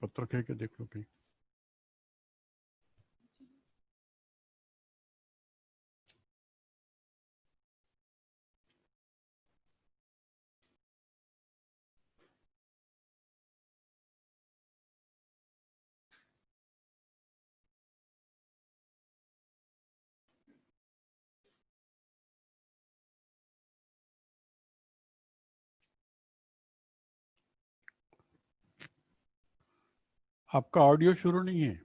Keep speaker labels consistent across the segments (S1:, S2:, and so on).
S1: पत्रक है क्या, देख लो कहीं। आपका ऑडियो शुरू नहीं है।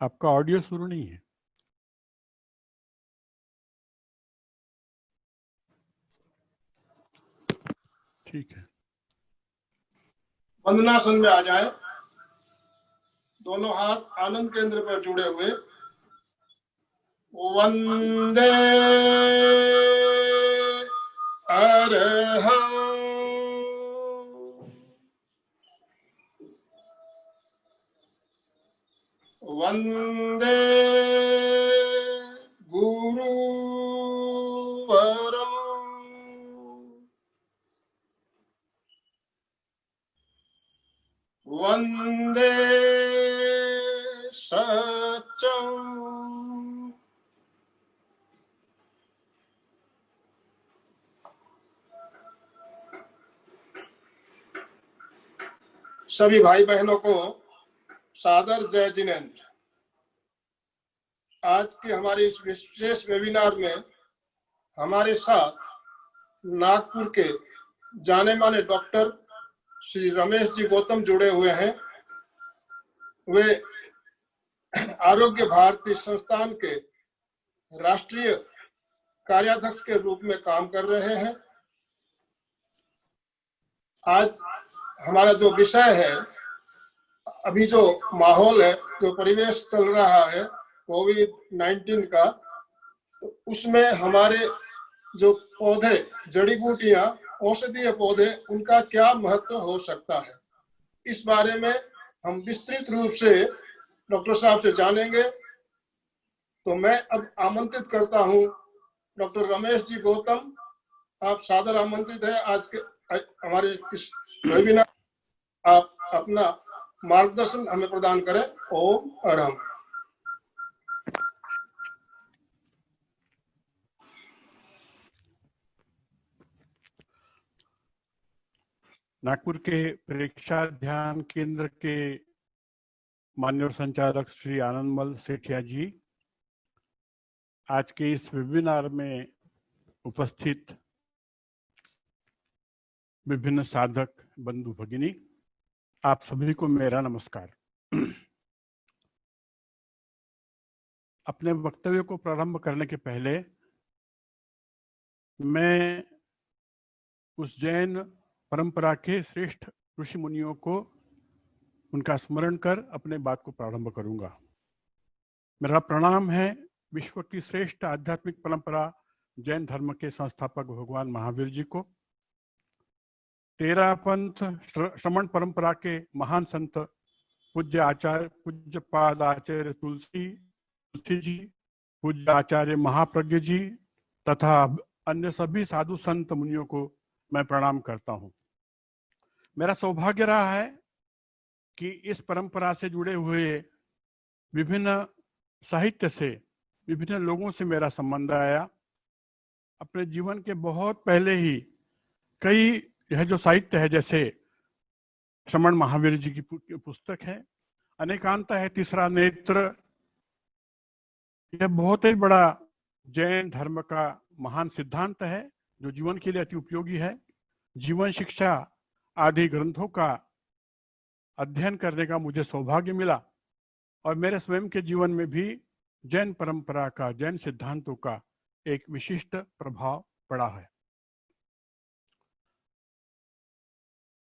S1: आपका ऑडियो शुरू नहीं है। ठीक है,
S2: वंदनासन में आ जाए। दोनों हाथ आनंद केंद्र पर जुड़े हुए। वंदे अरहं वंदे गुरुवरं वंदे सच्चं सभी भाई बहनों को सादर जय जिनेंद्र। आज की हमारी इस विशेष वेबिनार में हमारे साथ नागपुर के जाने माने डॉक्टर श्री रमेश जी गौतम जुड़े हुए हैं। वे आरोग्य भारती संस्थान के राष्ट्रीय कार्याध्यक्ष के रूप में काम कर रहे हैं। आज हमारा जो विषय है, अभी जो माहौल है, जो परिवेश चल रहा है कोविड-19 का, तो उसमें हमारे जो पौधे, जड़ी बूटियां, औषधीय पौधे, उनका क्या महत्व हो सकता है, इस बारे में हम विस्तृत रूप से डॉक्टर साहब से जानेंगे। तो मैं अब आमंत्रित करता हूं डॉक्टर रमेश जी गौतम, आप सादर आमंत्रित हैं आज के हमारे इस वेबिनार। आप अपना मार्गदर्शन हमें प्रदान करें। ओम अरहम।
S1: नागपुर के परीक्षा ध्यान केंद्र के माननीय संचालक श्री आनंदमल सेठिया जी, आज के इस वेबिनार में उपस्थित विभिन्न साधक बंधु भगिनी, आप सभी को मेरा नमस्कार। अपने वक्तव्य को प्रारंभ करने के पहले मैं उस जैन परंपरा के श्रेष्ठ ऋषि मुनियों को उनका स्मरण कर अपने बात को प्रारंभ करूंगा। मेरा प्रणाम है विश्व की श्रेष्ठ आध्यात्मिक परंपरा जैन धर्म के संस्थापक भगवान महावीर जी को, तेरह पंथ श्रमण परंपरा के महान संत पूज्य आचार्य पूज्य पाद आचार्य तुलसी जी, पूज्य आचार्य महाप्रज्ञ जी तथा अन्य सभी साधु संत मुनियों को मैं प्रणाम करता हूं। मेरा सौभाग्य रहा है कि इस परंपरा से जुड़े हुए विभिन्न साहित्य से, विभिन्न लोगों से मेरा संबंध आया। अपने जीवन के बहुत पहले ही कई यह जो साहित्य है, जैसे श्रमण महावीर जी की पुस्तक है, अनेकांता है, तीसरा नेत्र, यह बहुत ही बड़ा जैन धर्म का महान सिद्धांत है जो जीवन के लिए अति उपयोगी है। जीवन शिक्षा आदि ग्रंथों का अध्ययन करने का मुझे सौभाग्य मिला और मेरे स्वयं के जीवन में भी जैन परंपरा का, जैन सिद्धांतों का एक विशिष्ट प्रभाव पड़ा है।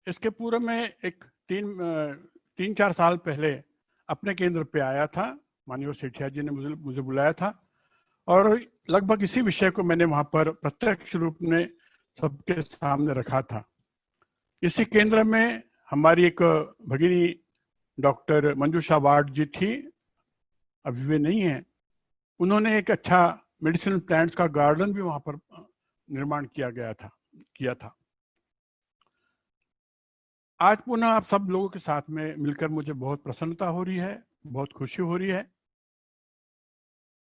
S1: इसके पूर्व में एक तीन चार साल पहले अपने केंद्र पे आया था, माननीय सेठिया जी ने मुझे बुलाया था और लगभग इसी विषय को मैंने वहां पर प्रत्यक्ष रूप में सबके सामने रखा था। इसी केंद्र में हमारी एक भगिनी डॉक्टर मंजूषा वार्ड जी थी, अभी वे नहीं हैं, उन्होंने एक अच्छा मेडिसिनल प्लांट्स का गार्डन भी वहां पर निर्माण किया था। आज पुनः आप सब लोगों के साथ में मिलकर मुझे बहुत प्रसन्नता हो रही है, बहुत खुशी हो रही है।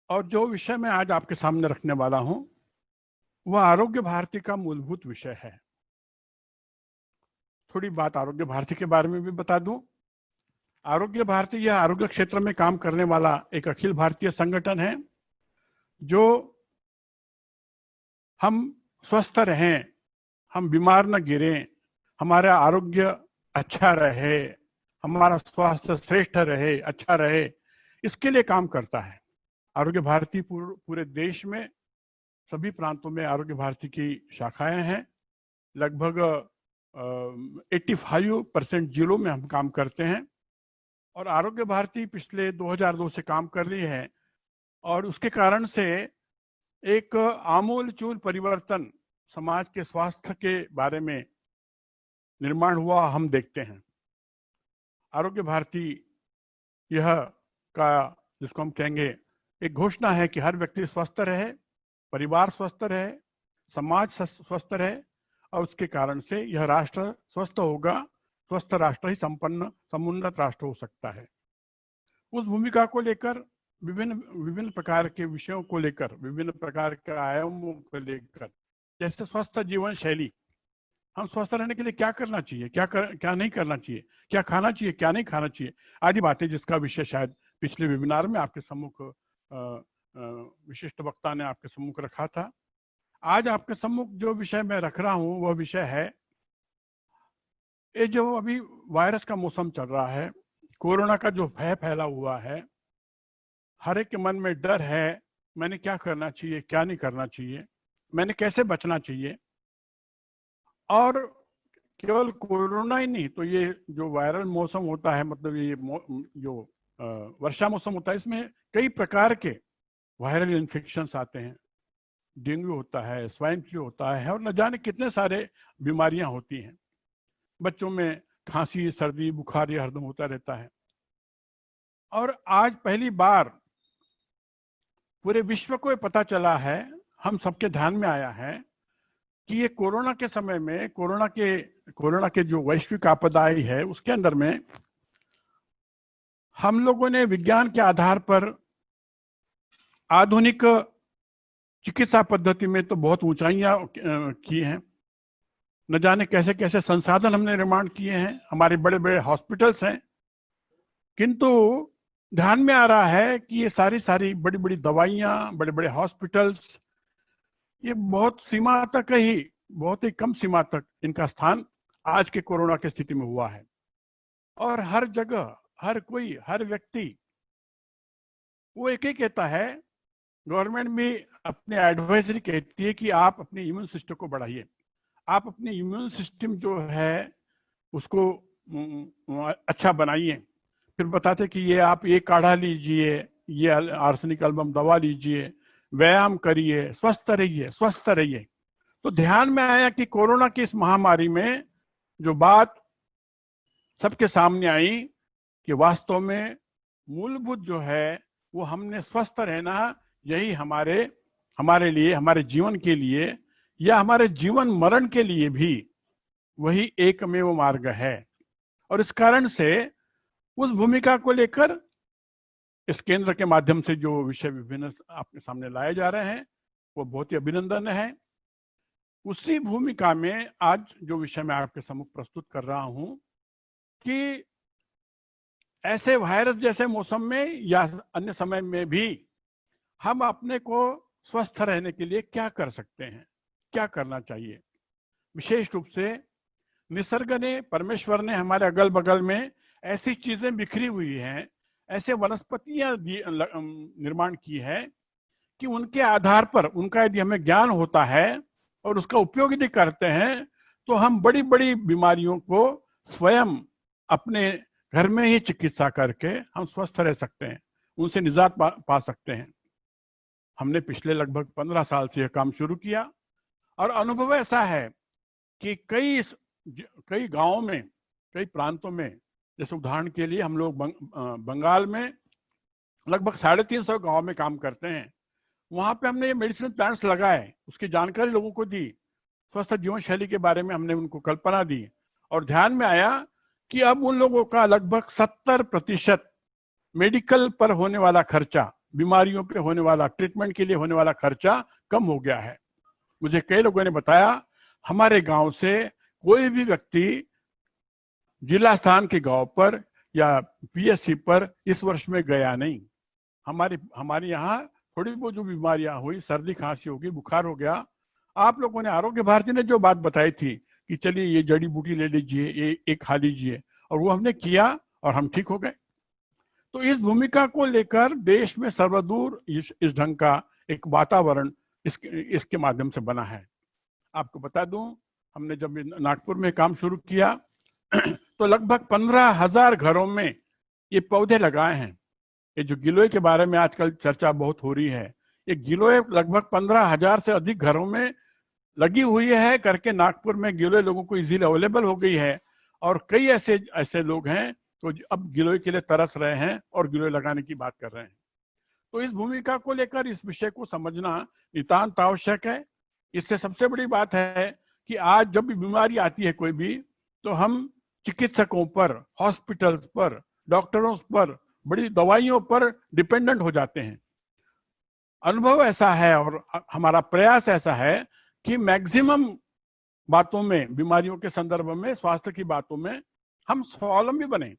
S1: और जो विषय मैं आज आपके सामने रखने वाला हूं वह आरोग्य भारती का मूलभूत विषय है। थोड़ी बात आरोग्य भारती के बारे में भी बता दूं। आरोग्य भारती यह आरोग्य क्षेत्र में काम करने वाला एक अखिल भारतीय संगठन है जो हम स्वस्थ रहें, हम बीमार न गिरें, हमारा आरोग्य अच्छा रहे, हमारा स्वास्थ्य श्रेष्ठ रहे, अच्छा रहे, इसके लिए काम करता है। आरोग्य भारती पूरे देश में सभी प्रांतों में आरोग्य भारती की शाखाएं हैं। लगभग 85% जिलों में हम काम करते हैं और आरोग्य भारती पिछले 2002 से काम कर रही है और उसके कारण से एक आमूलचूल परिवर्तन समाज के स्वास्थ्य के बारे में निर्माण हुआ हम देखते हैं। आरोग्य भारती यह का जिसको हम कहेंगे एक घोषणा है कि हर व्यक्ति स्वस्थ रहे, परिवार स्वस्थ रहे, समाज स्वस्थ रहे और उसके कारण से यह राष्ट्र स्वस्थ होगा। स्वस्थ राष्ट्र ही संपन्न समुन्नत राष्ट्र हो सकता है। उस भूमिका को लेकर विभिन्न प्रकार के विषयों को लेकर, विभिन्न प्रकार के आयामों को लेकर, जैसे स्वस्थ जीवन शैली, हम स्वस्थ रहने के लिए क्या करना चाहिए, क्या नहीं करना चाहिए, क्या खाना चाहिए, क्या नहीं खाना चाहिए, आदि बातें, जिसका विषय शायद पिछले वेबिनार में आपके सम्मुख विशिष्ट वक्ता ने आपके सम्मुख रखा था। आज आपके सम्मुख जो विषय मैं रख रहा हूं वह विषय है, ये जो अभी वायरस का मौसम चल रहा है, कोरोना का जो भय फैला हुआ है, हर एक के मन में डर है, मैंने क्या करना चाहिए, क्या नहीं करना चाहिए, मैंने कैसे बचना चाहिए। और केवल कोरोना ही नहीं, तो ये जो वायरल मौसम होता है, मतलब ये जो वर्षा मौसम होता है, इसमें कई प्रकार के वायरल इन्फेक्शंस आते हैं। डेंगू होता है, स्वाइन फ्लू होता है और न जाने कितने सारे बीमारियां होती हैं। बच्चों में खांसी, सर्दी, बुखार ये हरदम होता रहता है। और आज पहली बार पूरे विश्व को पता चला है, हम सबके ध्यान में आया है कि ये कोरोना के समय में, कोरोना के जो वैश्विक आपदा आई है उसके अंदर में हम लोगों ने विज्ञान के आधार पर आधुनिक चिकित्सा पद्धति में तो बहुत ऊंचाइयां की हैं। न जाने कैसे कैसे संसाधन हमने निर्माण किए हैं, हमारे बड़े बड़े हॉस्पिटल्स हैं, किंतु ध्यान में आ रहा है कि ये सारी बड़ी बड़ी दवाइयां, बड़े बड़े हॉस्पिटल्स, ये बहुत ही कम सीमा तक इनका स्थान आज के कोरोना की स्थिति में हुआ है। और हर जगह, हर व्यक्ति वो एक ही कहता है, गवर्नमेंट भी अपने एडवाइजरी कहती है कि आप अपने इम्यून सिस्टम को बढ़ाइए, आप अपने इम्यून सिस्टम जो है उसको अच्छा बनाइए। फिर बताते कि ये आप ये काढ़ा लीजिए, ये आर्सेनिक एल्बम दवा लीजिए, व्यायाम करिए, स्वस्थ रहिए। तो ध्यान में आया कि कोरोना की इस महामारी में जो बात सबके सामने आई कि वास्तव में मूलभूत जो है वो हमने स्वस्थ रहना, यही हमारे लिए, हमारे जीवन के लिए या हमारे जीवन मरण के लिए भी वही एकमेव मार्ग है। और इस कारण से उस भूमिका को लेकर इस केंद्र के माध्यम से जो विषय विभिन्न आपके सामने लाए जा रहे हैं वो बहुत ही अभिनंदन है। उसी भूमिका में आज जो विषय मैं आपके सम्मुख प्रस्तुत कर रहा हूं कि ऐसे वायरस जैसे मौसम में या अन्य समय में भी हम अपने को स्वस्थ रहने के लिए क्या कर सकते हैं, क्या करना चाहिए। विशेष रूप से निसर्ग ने, परमेश्वर ने हमारे अगल बगल में ऐसी चीजें बिखरी हुई हैं, ऐसे वनस्पतियां निर्माण की है कि उनके आधार पर, उनका यदि हमें ज्ञान होता है और उसका उपयोग यदि करते हैं तो हम बड़ी बड़ी बीमारियों को स्वयं अपने घर में ही चिकित्सा करके हम स्वस्थ रह सकते हैं, उनसे निजात पा सकते हैं। हमने पिछले लगभग 15 साल से यह काम शुरू किया और अनुभव ऐसा है कि कई गांवों में, कई प्रांतों में, जैसे उदाहरण के लिए हम लोग बंगाल में लगभग 350 गांव में काम करते हैं। वहां पे हमने ये मेडिसिन प्लांट्स लगाए, उसकी जानकारी लोगों को दी, स्वस्थ जीवन शैली के बारे में हमने उनको कल्पना दी, और ध्यान में आया कि अब उन लोगों का लगभग 70% मेडिकल पर होने वाला खर्चा, बीमारियों पे होने वाला, ट्रीटमेंट के लिए होने वाला खर्चा कम हो गया है। मुझे कई लोगों ने बताया हमारे गांव से कोई भी व्यक्ति जिला स्थान के गांव पर या पीएचसी पर इस वर्ष में गया नहीं। हमारे यहाँ थोड़ी बहुत जो बीमारियां हुई, सर्दी खांसी होगी, बुखार हो गया, आप लोगों ने, आरोग्य भारती ने जो बात बताई थी कि चलिए ये जड़ी बूटी ले लीजिए, ये खा लीजिए, और वो हमने किया और हम ठीक हो गए। तो इस भूमिका को लेकर देश में सर्वदूर इस ढंग का एक वातावरण इसके माध्यम से बना है। आपको बता दूं, हमने जब नागपुर में काम शुरू किया तो लगभग 15,000 घरों में ये पौधे लगाए हैं। ये जो गिलोय के बारे में आजकल चर्चा बहुत हो रही है, ये गिलोय लगभग 15,000 से अधिक घरों में लगी हुई है करके नागपुर में गिलोय लोगों को इजीली अवेलेबल हो गई है। और कई ऐसे लोग हैं तो अब गिलोय के लिए तरस रहे हैं और गिलोय लगाने की बात कर रहे हैं। तो इस भूमिका को लेकर इस विषय को समझना नितांत आवश्यक है। इससे सबसे बड़ी बात है कि आज जब भी बीमारी आती है कोई भी, तो हम चिकित्सकों पर, हॉस्पिटल्स पर, डॉक्टरों पर, बड़ी दवाइयों पर डिपेंडेंट हो जाते हैं। अनुभव ऐसा है और हमारा प्रयास ऐसा है कि मैक्सिमम बातों में, बीमारियों के संदर्भ में, स्वास्थ्य की बातों में हम स्वावलंबी बने,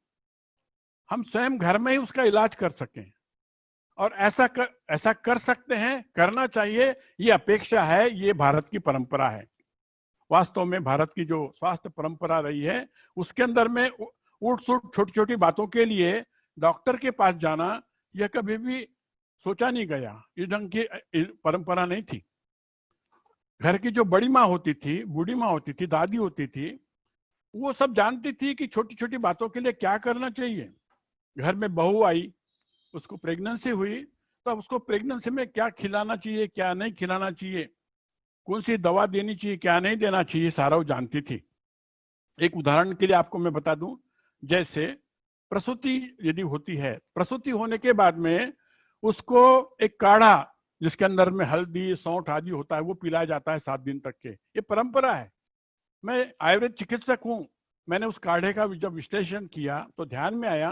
S1: हम स्वयं घर में ही उसका इलाज कर सकें। और ऐसा कर सकते हैं, करना चाहिए, ये अपेक्षा है, ये भारत की परंपरा है। वास्तव में भारत की जो स्वास्थ्य परंपरा रही है उसके अंदर में उठ सुट छोटी छोटी बातों के लिए डॉक्टर के पास जाना यह कभी भी सोचा नहीं गया, इस ढंग की परंपरा नहीं थी। घर की जो बड़ी माँ होती थी, बूढ़ी माँ होती थी, दादी होती थी, वो सब जानती थी कि छोटी छोटी बातों के लिए क्या करना चाहिए। घर में बहू आई, उसको प्रेगनेंसी हुई, तो अब उसको प्रेगनेंसी में क्या खिलाना चाहिए, क्या नहीं खिलाना चाहिए, कौन सी दवा देनी चाहिए, क्या नहीं देना चाहिए, सारा वो जानती थी। एक उदाहरण के लिए आपको मैं बता दूं, जैसे प्रसूति यदि होती है, प्रसूति होने के बाद में उसको एक काढ़ा जिसके अंदर में हल्दी, सौंठ आदि होता है, वो पिलाया जाता है 7 दिन तक के। ये परंपरा है। मैं आयुर्वेद चिकित्सक हूं, मैंने उस काढ़े का जब विश्लेषण किया तो ध्यान में आया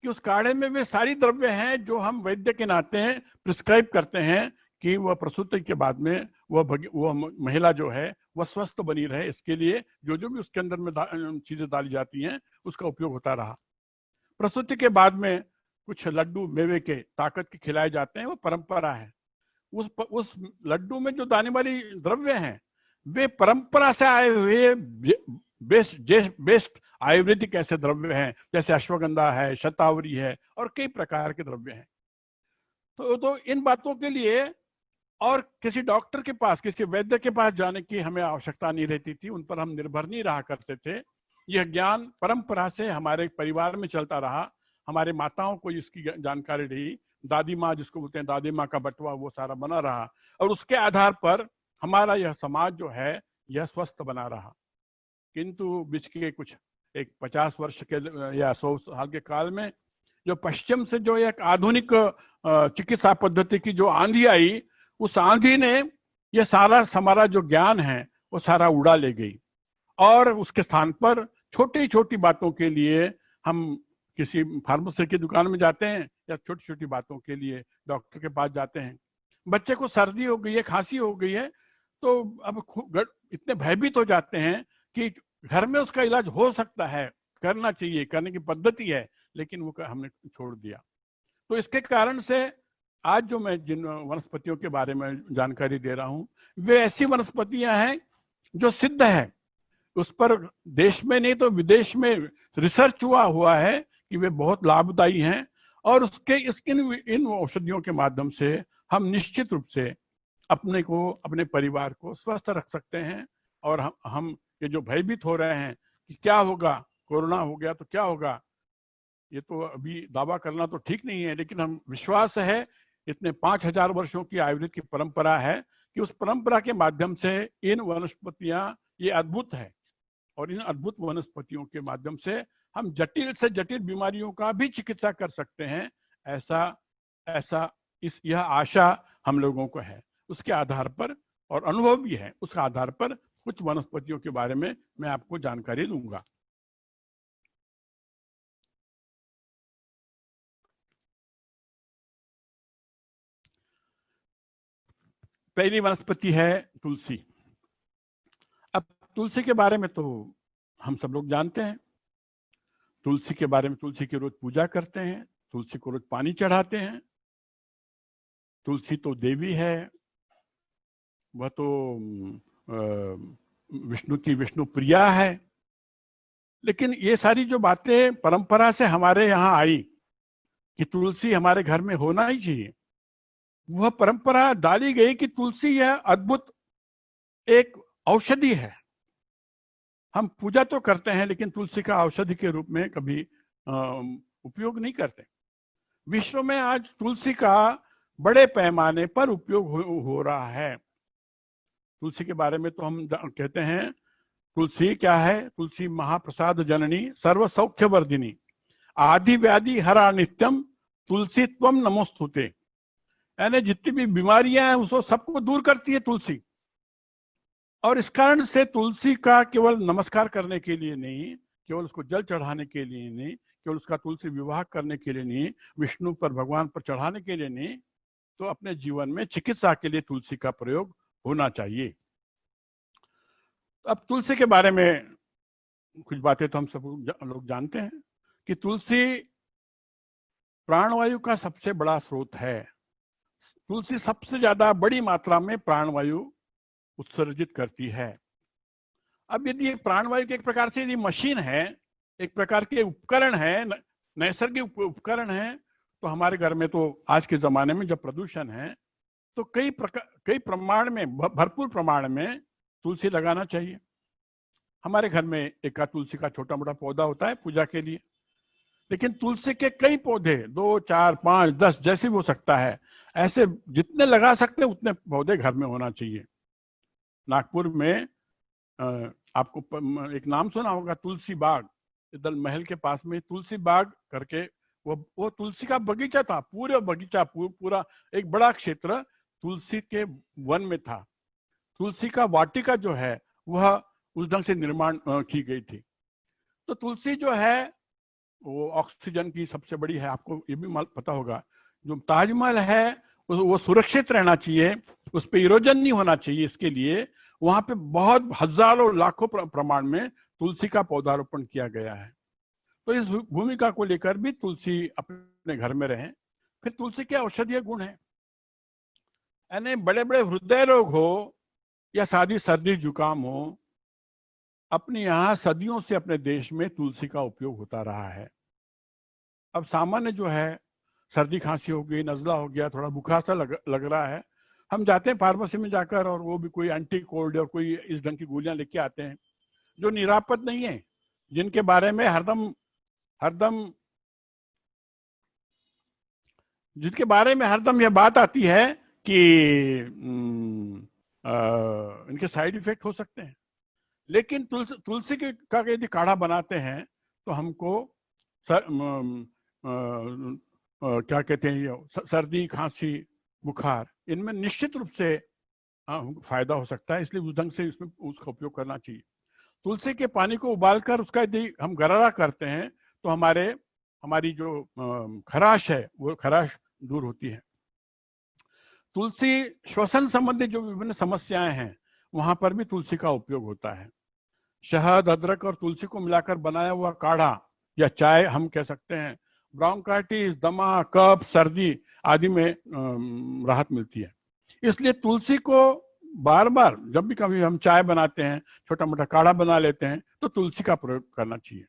S1: कि उस काढ़े में वे सारी द्रव्य हैं जो हम वैद्य के नाते प्रिस्क्राइब करते हैं कि वह प्रसूति के बाद में वह महिला जो है वह स्वस्थ बनी रहे, इसके लिए जो जो भी उसके अंदर में चीजें डाली जाती हैं उसका उपयोग होता रहा। प्रसूति के बाद में कुछ लड्डू मेवे के ताकत के खिलाए जाते हैं, वो परंपरा है। उस लड्डू में जो दाने वाली द्रव्य हैं वे परंपरा से आए हुए बेस्ट आयुर्वेदिक ऐसे द्रव्य हैं, जैसे अश्वगंधा है, शतावरी है और कई प्रकार के द्रव्य हैं। तो इन बातों के लिए और किसी डॉक्टर के पास, किसी वैद्य के पास जाने की हमें आवश्यकता नहीं रहती थी, उन पर हम निर्भर नहीं रहा करते थे। यह ज्ञान परंपरा से हमारे परिवार में चलता रहा, हमारे माताओं को इसकी जानकारी रही, दादी माँ जिसको बोलते हैं दादी माँ का बटवा, वो सारा बना रहा, और उसके आधार पर हमारा यह समाज जो है यह स्वस्थ बना रहा। किंतु बीच के कुछ एक 50 वर्ष के या 100 साल के काल में जो पश्चिम से जो एक आधुनिक चिकित्सा पद्धति की जो आंधी आई, उस आंधी ने यह सारा हमारा जो ज्ञान है वो सारा उड़ा ले गई, और उसके स्थान पर छोटी छोटी बातों के लिए हम किसी फार्मेसी की दुकान में जाते हैं या छोटी छोटी बातों के लिए डॉक्टर के पास जाते हैं। बच्चे को सर्दी हो गई है, खांसी हो गई है, तो अब इतने भयभीत हो जाते हैं कि घर में उसका इलाज हो सकता है, करना चाहिए, करने की पद्धति है, लेकिन वो हमने छोड़ दिया। तो इसके कारण से आज जो मैं जिन वनस्पतियों के बारे में जानकारी दे रहा हूं वे ऐसी वनस्पतियां हैं जो सिद्ध है, उस पर देश में नहीं तो विदेश में रिसर्च हुआ है कि वे बहुत लाभदायी हैं, और इन औषधियों के माध्यम से हम निश्चित रूप से अपने को, अपने परिवार को स्वस्थ रख सकते हैं। और हम ये जो भयभीत हो रहे हैं कि क्या होगा, कोरोना हो गया तो क्या होगा, ये तो अभी दावा करना तो ठीक नहीं है, लेकिन हम विश्वास है, इतने 5000 वर्षों की आयुर्वेद की परंपरा है कि उस परंपरा के माध्यम से इन वनस्पतियां ये अद्भुत है, और इन अद्भुत वनस्पतियों के माध्यम से हम जटिल से जटिल बीमारियों का भी चिकित्सा कर सकते हैं। ऐसा ऐसा यह आशा हम लोगों को है। उसके आधार पर, और अनुभव भी है, उसके आधार पर कुछ वनस्पतियों के बारे में मैं आपको जानकारी दूंगा। पहली वनस्पति है तुलसी। अब तुलसी के बारे में तो हम सब लोग जानते हैं। तुलसी के बारे में, तुलसी की रोज पूजा करते हैं, तुलसी को रोज पानी चढ़ाते हैं। तुलसी तो देवी है, वह तो विष्णु की विष्णु प्रिया है। लेकिन ये सारी जो बातें परंपरा से हमारे यहाँ आई कि तुलसी हमारे घर में होना ही चाहिए, वह परंपरा डाली गई कि तुलसी यह अद्भुत एक औषधि है। हम पूजा तो करते हैं लेकिन तुलसी का औषधि के रूप में कभी उपयोग नहीं करते। विश्व में आज तुलसी का बड़े पैमाने पर उपयोग हो रहा है। तुलसी के बारे में तो हम कहते हैं, तुलसी क्या है? तुलसी महाप्रसाद जननी सर्व सौख्य वर्धिनी आदि व्याधि हरा नित्यम तुलसी त्वम नमोस्तुते। यानी जितनी भी बीमारियां हैं उसको सबको दूर करती है तुलसी। और इस कारण से तुलसी का केवल नमस्कार करने के लिए नहीं, केवल उसको जल चढ़ाने के लिए नहीं, केवल उसका तुलसी विवाह करने के लिए नहीं, विष्णु पर, भगवान पर चढ़ाने के लिए नहीं, तो अपने जीवन में चिकित्सा के लिए तुलसी का प्रयोग होना चाहिए। अब तुलसी के बारे में कुछ बातें तो हम सब लोग जानते हैं कि तुलसी प्राणवायु का सबसे बड़ा स्रोत है। तुलसी सबसे ज्यादा बड़ी मात्रा में प्राणवायु उत्सर्जित करती है। अब यदि प्राणवायु के एक प्रकार से यदि मशीन है, एक प्रकार के उपकरण है, नैसर्गिक उपकरण है, तो हमारे घर में तो आज के जमाने में जब प्रदूषण है तो कई प्रमाण में, भरपूर प्रमाण में तुलसी लगाना चाहिए। हमारे घर में एक तुलसी का छोटा मोटा पौधा होता है पूजा के लिए, लेकिन तुलसी के कई पौधे, 2, 4, 5, 10 जैसे भी हो सकता है, ऐसे जितने लगा सकते हैं उतने पौधे घर में होना चाहिए। नागपुर में आपको एक नाम सुना होगा, तुलसी बाग। दल महल के पास में तुलसी बाग करके वो तुलसी का बगीचा था। पूरा बगीचा, पूरा एक बड़ा क्षेत्र तुलसी के वन में था। तुलसी का वाटिका जो है वह उस ढंग से निर्माण की गई थी। तो तुलसी जो है वो ऑक्सीजन की सबसे बड़ी है। आपको ये भी पता होगा, जो ताजमहल है वो सुरक्षित रहना चाहिए, उस पर इरोजन नहीं होना चाहिए। इसके लिए वहां पे बहुत हजारों लाखों प्रमाण में तुलसी का पौधारोपण किया गया है। तो इस भूमिका को लेकर भी तुलसी अपने घर में रहे। फिर तुलसी के औषधीय गुण है, यानी बड़े बड़े हृदय रोग हो या सादी सर्दी जुकाम हो, अपने यहाँ सदियों से अपने देश में तुलसी का उपयोग होता रहा है। अब सामान्य जो है, सर्दी खांसी हो गई, नजला हो गया, थोड़ा बुखार सा लग रहा है, हम जाते हैं फार्मेसी में जाकर और वो भी कोई एंटी कोल्ड और कोई इस ढंग की गोलियां लेके आते हैं जो निरापद नहीं है, जिनके बारे में हरदम यह बात आती है कि इनके साइड इफेक्ट हो सकते हैं। लेकिन तुलसी का यदि काढ़ा बनाते हैं तो हमको क्या कहते हैं, सर्दी खांसी बुखार, इनमें निश्चित रूप से फायदा हो सकता है। इसलिए उस ढंग से इसमें उसका उपयोग करना चाहिए। तुलसी के पानी को उबालकर उसका यदि हम गरारा करते हैं तो हमारी जो खराश है वो खराश दूर होती है। तुलसी श्वसन संबंधी जो विभिन्न समस्याएं हैं वहां पर भी तुलसी का उपयोग होता है। शहद, अदरक और तुलसी को मिलाकर बनाया हुआ काढ़ा या चाय हम कह सकते हैं, ब्रोंकाइटिस, दमा, कफ, सर्दी आदि में राहत मिलती है। इसलिए तुलसी को बार बार जब भी कभी हम चाय बनाते हैं, छोटा मोटा काढ़ा बना लेते हैं, तो तुलसी का प्रयोग करना चाहिए।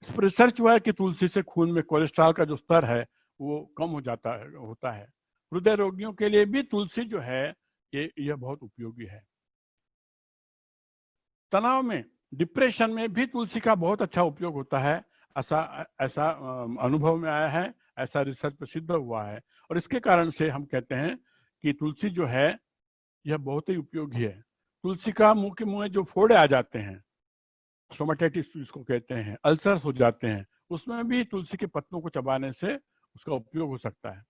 S1: इस पर रिसर्च हुआ है कि तुलसी से खून में कोलेस्ट्रॉल का जो स्तर है वो कम होता है। हृदय रोगियों के लिए भी तुलसी जो है यह बहुत उपयोगी है। तनाव में, डिप्रेशन में भी तुलसी का बहुत अच्छा उपयोग होता है। ऐसा अनुभव में आया है, ऐसा रिसर्च पर सिद्ध हुआ है। और इसके कारण से हम कहते हैं कि तुलसी जो है यह बहुत ही उपयोगी है। तुलसी का मुंह के मुंह में जो फोड़े आ जाते हैं, स्टोमेटाइटिस जिसको कहते हैं, अल्सर्स हो जाते हैं, उसमें भी तुलसी के पत्तों को चबाने से उसका उपयोग हो सकता है।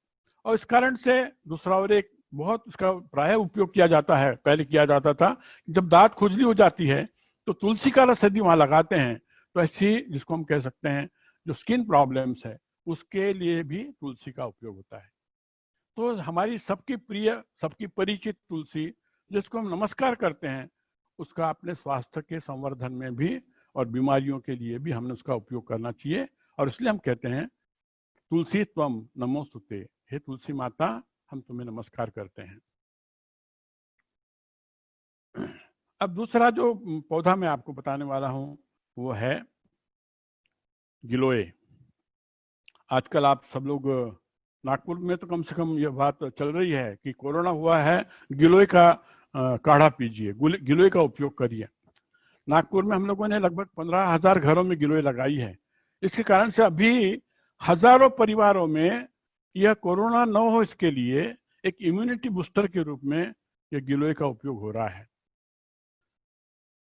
S1: और इस कारण से दूसरा और एक बहुत इसका प्राय उपयोग किया जाता है, पहले किया जाता था, जब दांत खुजली हो जाती है तो तुलसी का रस यदि वहां लगाते हैं तो ऐसी, जिसको हम कह सकते हैं जो स्किन प्रॉब्लम्स है, उसके लिए भी तुलसी का उपयोग होता है। तो हमारी सबकी प्रिय, सबकी परिचित तुलसी, जिसको हम नमस्कार करते हैं, उसका अपने स्वास्थ्य के संवर्धन में भी और बीमारियों के लिए भी हमने उसका उपयोग करना चाहिए। और इसलिए हम कहते हैं तुलसी त्वम नमोस्तुते, हे तुलसी माता हम तुम्हें नमस्कार करते हैं। अब दूसरा जो पौधा मैं आपको बताने वाला हूं वो है गिलोय। आजकल आप सब लोग, नागपुर में तो कम से कम ये बात चल रही है कि कोरोना हुआ है, गिलोय का काढ़ा पीजिए, गिलोय का उपयोग करिए। नागपुर में हम लोगों ने लगभग 15,000 घरों में गिलोय लगाई है। इसके कारण से अभी हजारों परिवारों में यह कोरोना न हो इसके लिए एक इम्यूनिटी बूस्टर के रूप में यह गिलोय का उपयोग हो रहा है।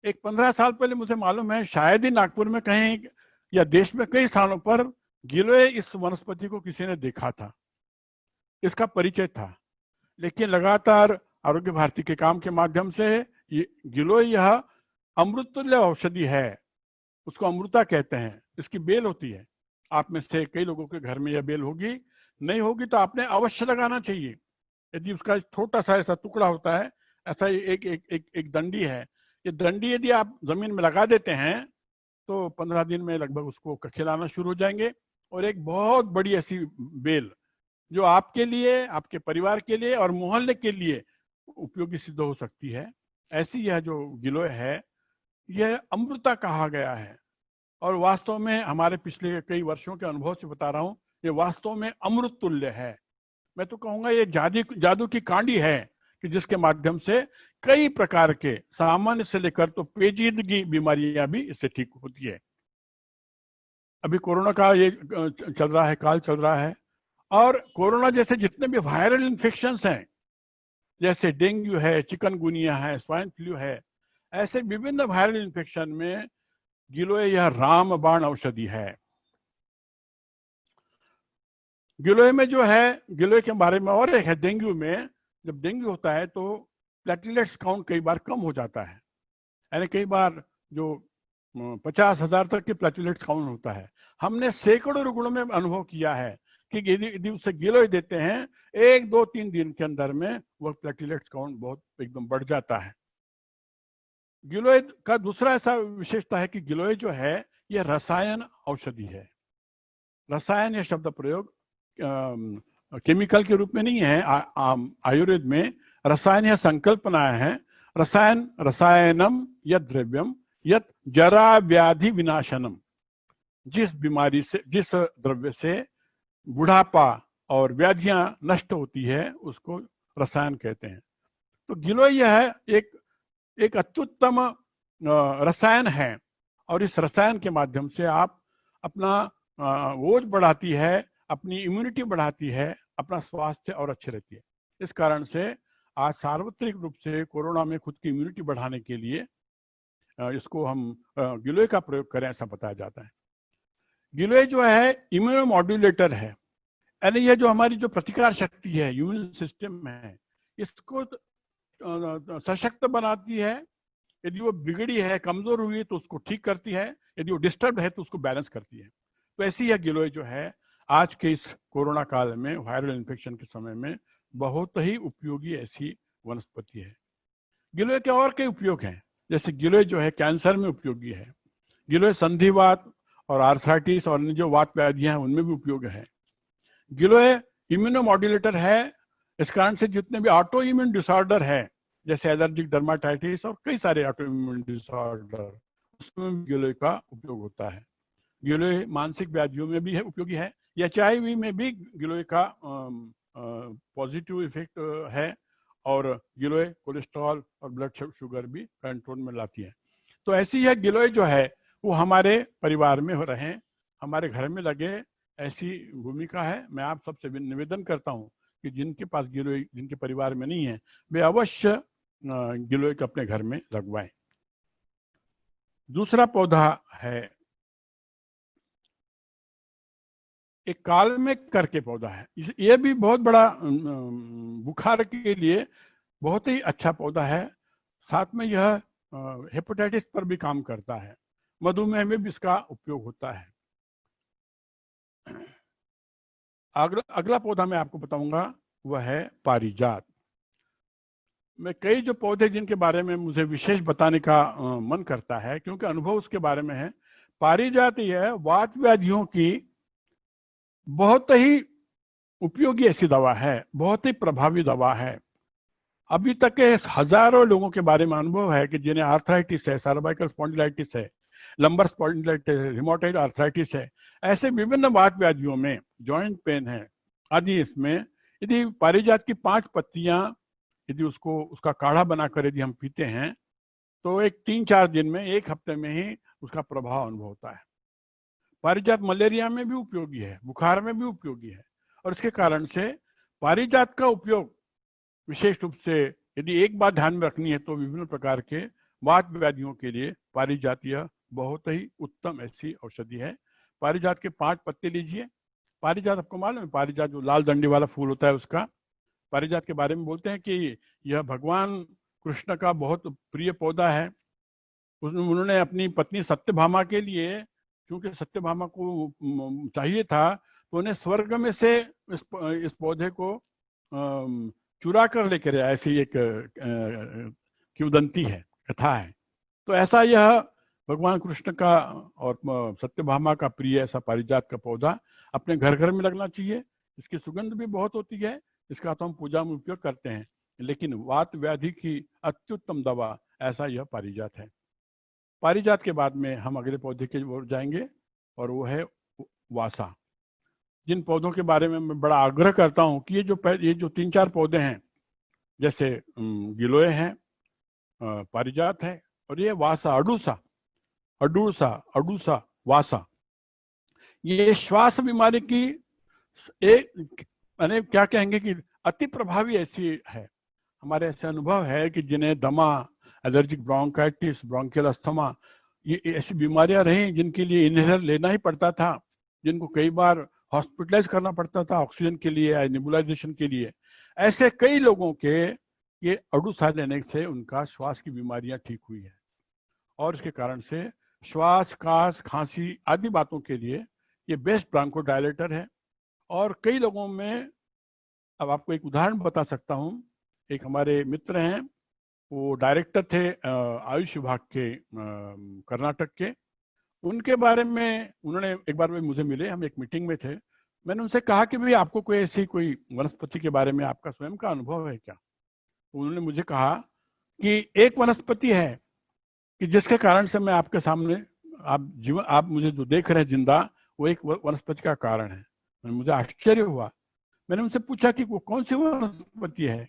S1: एक 15 साल पहले मुझे मालूम है शायद ही नागपुर में कहीं या देश में कई स्थानों पर गिलोय इस वनस्पति को किसी ने देखा था, इसका परिचय था। लेकिन लगातार आरोग्य भारती के काम के माध्यम से ये गिलोय यह अमृतुल्य औषधि है, उसको अमृता कहते हैं। इसकी बेल होती है, आप में से कई लोगों के घर में यह बेल होगी, नहीं होगी तो आपने अवश्य लगाना चाहिए। यदि उसका छोटा सा ऐसा टुकड़ा होता है, ऐसा एक एक एक एक दंडी है, ये दंडी यदि आप जमीन में लगा देते हैं तो 15 दिन में लगभग उसको खिलाना शुरू हो जाएंगे। और एक बहुत बड़ी ऐसी बेल जो आपके लिए, आपके परिवार के लिए और मोहल्ले के लिए उपयोगी सिद्ध हो सकती है, ऐसी यह जो गिलोय है यह अमृता कहा गया है। और वास्तव में हमारे पिछले कई वर्षों के अनुभव से बता रहा हूं, ये वास्तव में अमृत तुल्य है। मैं तो कहूंगा ये जादू की कांडी है कि जिसके माध्यम से कई प्रकार के सामान्य से लेकर तो पेचीदगी बीमारियां भी इससे ठीक होती है। अभी कोरोना का ये चल रहा है, काल चल रहा है, और कोरोना जैसे जितने भी वायरल इन्फेक्शंस हैं, जैसे डेंगू है, चिकनगुनिया है, स्वाइन फ्लू है, ऐसे विभिन्न वायरल इन्फेक्शन में गिलोय यह रामबाण औषधि है। गिलोय में जो है, गिलोय के बारे में और एक है, डेंगू में जब डेंगू होता है तो प्लेटलेट्स काउंट कई बार कम हो जाता है, यानी कई बार जो 50,000 तक के प्लेटलेट्स काउंट होता है। हमने सैकड़ों रुग्णों में अनुभव किया है कि यदि उसे गिलोय देते हैं 1-2-3 दिन के अंदर में वह प्लेटलेट्स काउंट बहुत एकदम बढ़ जाता है। गिलोय का दूसरा ऐसा विशेषता है कि गिलोय जो है यह रसायन औषधि है। रसायन यह शब्द प्रयोग केमिकल के रूप में नहीं है। आयुर्वेद में रसायन यह संकल्पना है। रसायन, रसायनम यद द्रव्यम यद जरा व्याधि विनाशनम, जिस बीमारी से, जिस द्रव्य से बुढ़ापा और व्याधियां नष्ट होती है उसको रसायन कहते हैं। तो गिलोय यह एक अत्युत्तम रसायन है, और इस रसायन के माध्यम से आप अपना ओज बढ़ाती है, अपनी इम्यूनिटी बढ़ाती है, अपना स्वास्थ्य और अच्छी रहती है। इस कारण से आज सार्वत्रिक रूप से कोरोना में खुद की इम्यूनिटी बढ़ाने के लिए इसको हम गिलोय का प्रयोग करें, ऐसा बताया जाता है। गिलोय जो है इम्यूनो मॉड्यूलेटर है, यानी यह जो हमारी जो प्रतिकार शक्ति है, इम्यून सिस्टम है, इसको सशक्त बनाती है। यदि वो बिगड़ी है, कमजोर हुई है तो उसको ठीक करती है, यदि वो डिस्टर्ब है तो उसको बैलेंस करती है। तो ऐसी यह गिलोय जो है आज के इस कोरोना काल में, वायरल इन्फेक्शन के समय में बहुत ही उपयोगी ऐसी वनस्पति है। गिलोय के और कई उपयोग हैं, जैसे गिलोय जो है कैंसर में उपयोगी है। गिलोय संधिवात और आर्थराइटिस और जो वात व्याधियां हैं उनमें भी उपयोग है। गिलोय इम्यूनोमॉड्यूलेटर है, इस कारण से जितने भी ऑटो इम्यून डिसऑर्डर है, जैसे एलर्जिक डर्माटाइटिस और कई सारे ऑटो इम्यून डिसऑर्डर, उसमें गिलोय का उपयोग होता है। गिलोय मानसिक व्याधियों में भी है, उपयोगी है। एचआईवी में भी गिलोय का पॉजिटिव इफेक्ट है, और गिलोय कोलेस्ट्रॉल और ब्लड शुगर भी कंट्रोल में लाती है। तो ऐसी यह गिलोय जो है वो हमारे परिवार में हो रहे, हमारे घर में लगे, ऐसी भूमिका है। मैं आप सबसे निवेदन करता हूँ कि जिनके पास गिलोय, जिनके परिवार में नहीं है, वे अवश्य गिलोय को अपने घर में लगवाएं। दूसरा पौधा है एक काल में करके पौधा है। ये भी बहुत बड़ा बुखार के लिए बहुत ही अच्छा पौधा है। साथ में यह हेपेटाइटिस पर भी काम करता है, मधुमेह में भी इसका उपयोग होता है। अगला पौधा मैं आपको बताऊंगा वह है पारिजात। मैं कई जो पौधे जिनके बारे में मुझे विशेष बताने का मन करता है, क्योंकि अनुभव उसके बारे में है। पारिजात यह वात व्याधियों की बहुत ही उपयोगी ऐसी दवा है, बहुत ही प्रभावी दवा है। अभी तक के हजारों लोगों के बारे में अनुभव है कि जिन्हें आर्थराइटिस है, सर्वाइकल स्पॉन्डिलाइटिस है, लंबर स्पॉन्डिलाइटिस, रिमोटाइड आर्थराइटिस है, ऐसे विभिन्न वात व्याधियों में, जॉइंट पेन है आदि, इसमें यदि पारिजात की 5 पत्तियां यदि उसका काढ़ा बनाकर यदि हम पीते हैं तो एक 3-4 दिन में, 1 हफ्ते में ही उसका प्रभाव अनुभव होता है। पारिजात मलेरिया में भी उपयोगी है, बुखार में भी उपयोगी है, और इसके कारण से पारिजात का उपयोग विशेष रूप से यदि एक बात ध्यान में रखनी है तो विभिन्न प्रकार के वात व्याधियों के लिए पारिजात यह बहुत ही उत्तम ऐसी औषधि है। पारिजात के 5 पत्ते लीजिए। पारिजात आपको मालूम है, पारिजात जो लाल डंडी वाला फूल होता है उसका, पारिजात के बारे में बोलते हैं कि यह भगवान कृष्ण का बहुत प्रिय पौधा है। उन्होंने अपनी पत्नी सत्यभामा के लिए, क्योंकि सत्यभामा को चाहिए था, तो उन्हें स्वर्ग में से इस पौधे को चुरा कर लेकर आया, ऐसी एक किंवदंती है, कथा है। तो ऐसा यह भगवान कृष्ण का और सत्यभामा का प्रिय ऐसा पारिजात का पौधा अपने घर घर में लगना चाहिए। इसकी सुगंध भी बहुत होती है, इसका तो हम पूजा में उपयोग करते हैं, लेकिन वात व्याधि की अत्युत्तम दवा ऐसा यह पारिजात है। पारिजात के बाद में हम अगले पौधे की ओर जाएंगे और वो है वासा। जिन पौधों के बारे में मैं बड़ा आग्रह करता हूं कि ये जो 3-4 पौधे हैं, जैसे गिलोय हैं, पारिजात है, और ये वासा, अडूसा वासा, ये श्वास बीमारी की एक क्या कहेंगे कि अति प्रभावी ऐसी है। हमारे ऐसे अनुभव है कि जिन्हें दमा, एलर्जिक ब्रोंकाइटिस, ब्रोंकियल अस्थमा, ये ऐसी बीमारियां रही जिनके लिए इनहेलर लेना ही पड़ता था, जिनको कई बार हॉस्पिटलाइज करना पड़ता था ऑक्सीजन के लिए या नेबुलाइजेशन के लिए। ऐसे कई लोगों के ये अडूसा लेने से उनका श्वास की बीमारियां ठीक हुई है, और इसके कारण से श्वास, कास, खांसी आदि बातों के लिए ये बेस्ट ब्रोंकोडायलेटर है। और कई लोगों में, अब आपको एक उदाहरण बता सकता हूं। एक हमारे मित्र हैं, वो डायरेक्टर थे आयुष विभाग के कर्नाटक के। उनके बारे में उन्होंने एक बार मुझे मिले, हम एक मीटिंग में थे। मैंने उनसे कहा कि भाई आपको कोई ऐसी कोई वनस्पति के बारे में आपका स्वयं का अनुभव है क्या? तो उन्होंने मुझे कहा कि एक वनस्पति है कि जिसके कारण से मैं आपके सामने, आप मुझे जो देख रहे हैं जिंदा, वो एक वनस्पति का कारण है। मुझे आश्चर्य हुआ। मैंने उनसे पूछा कि वो कौन सी वनस्पति है,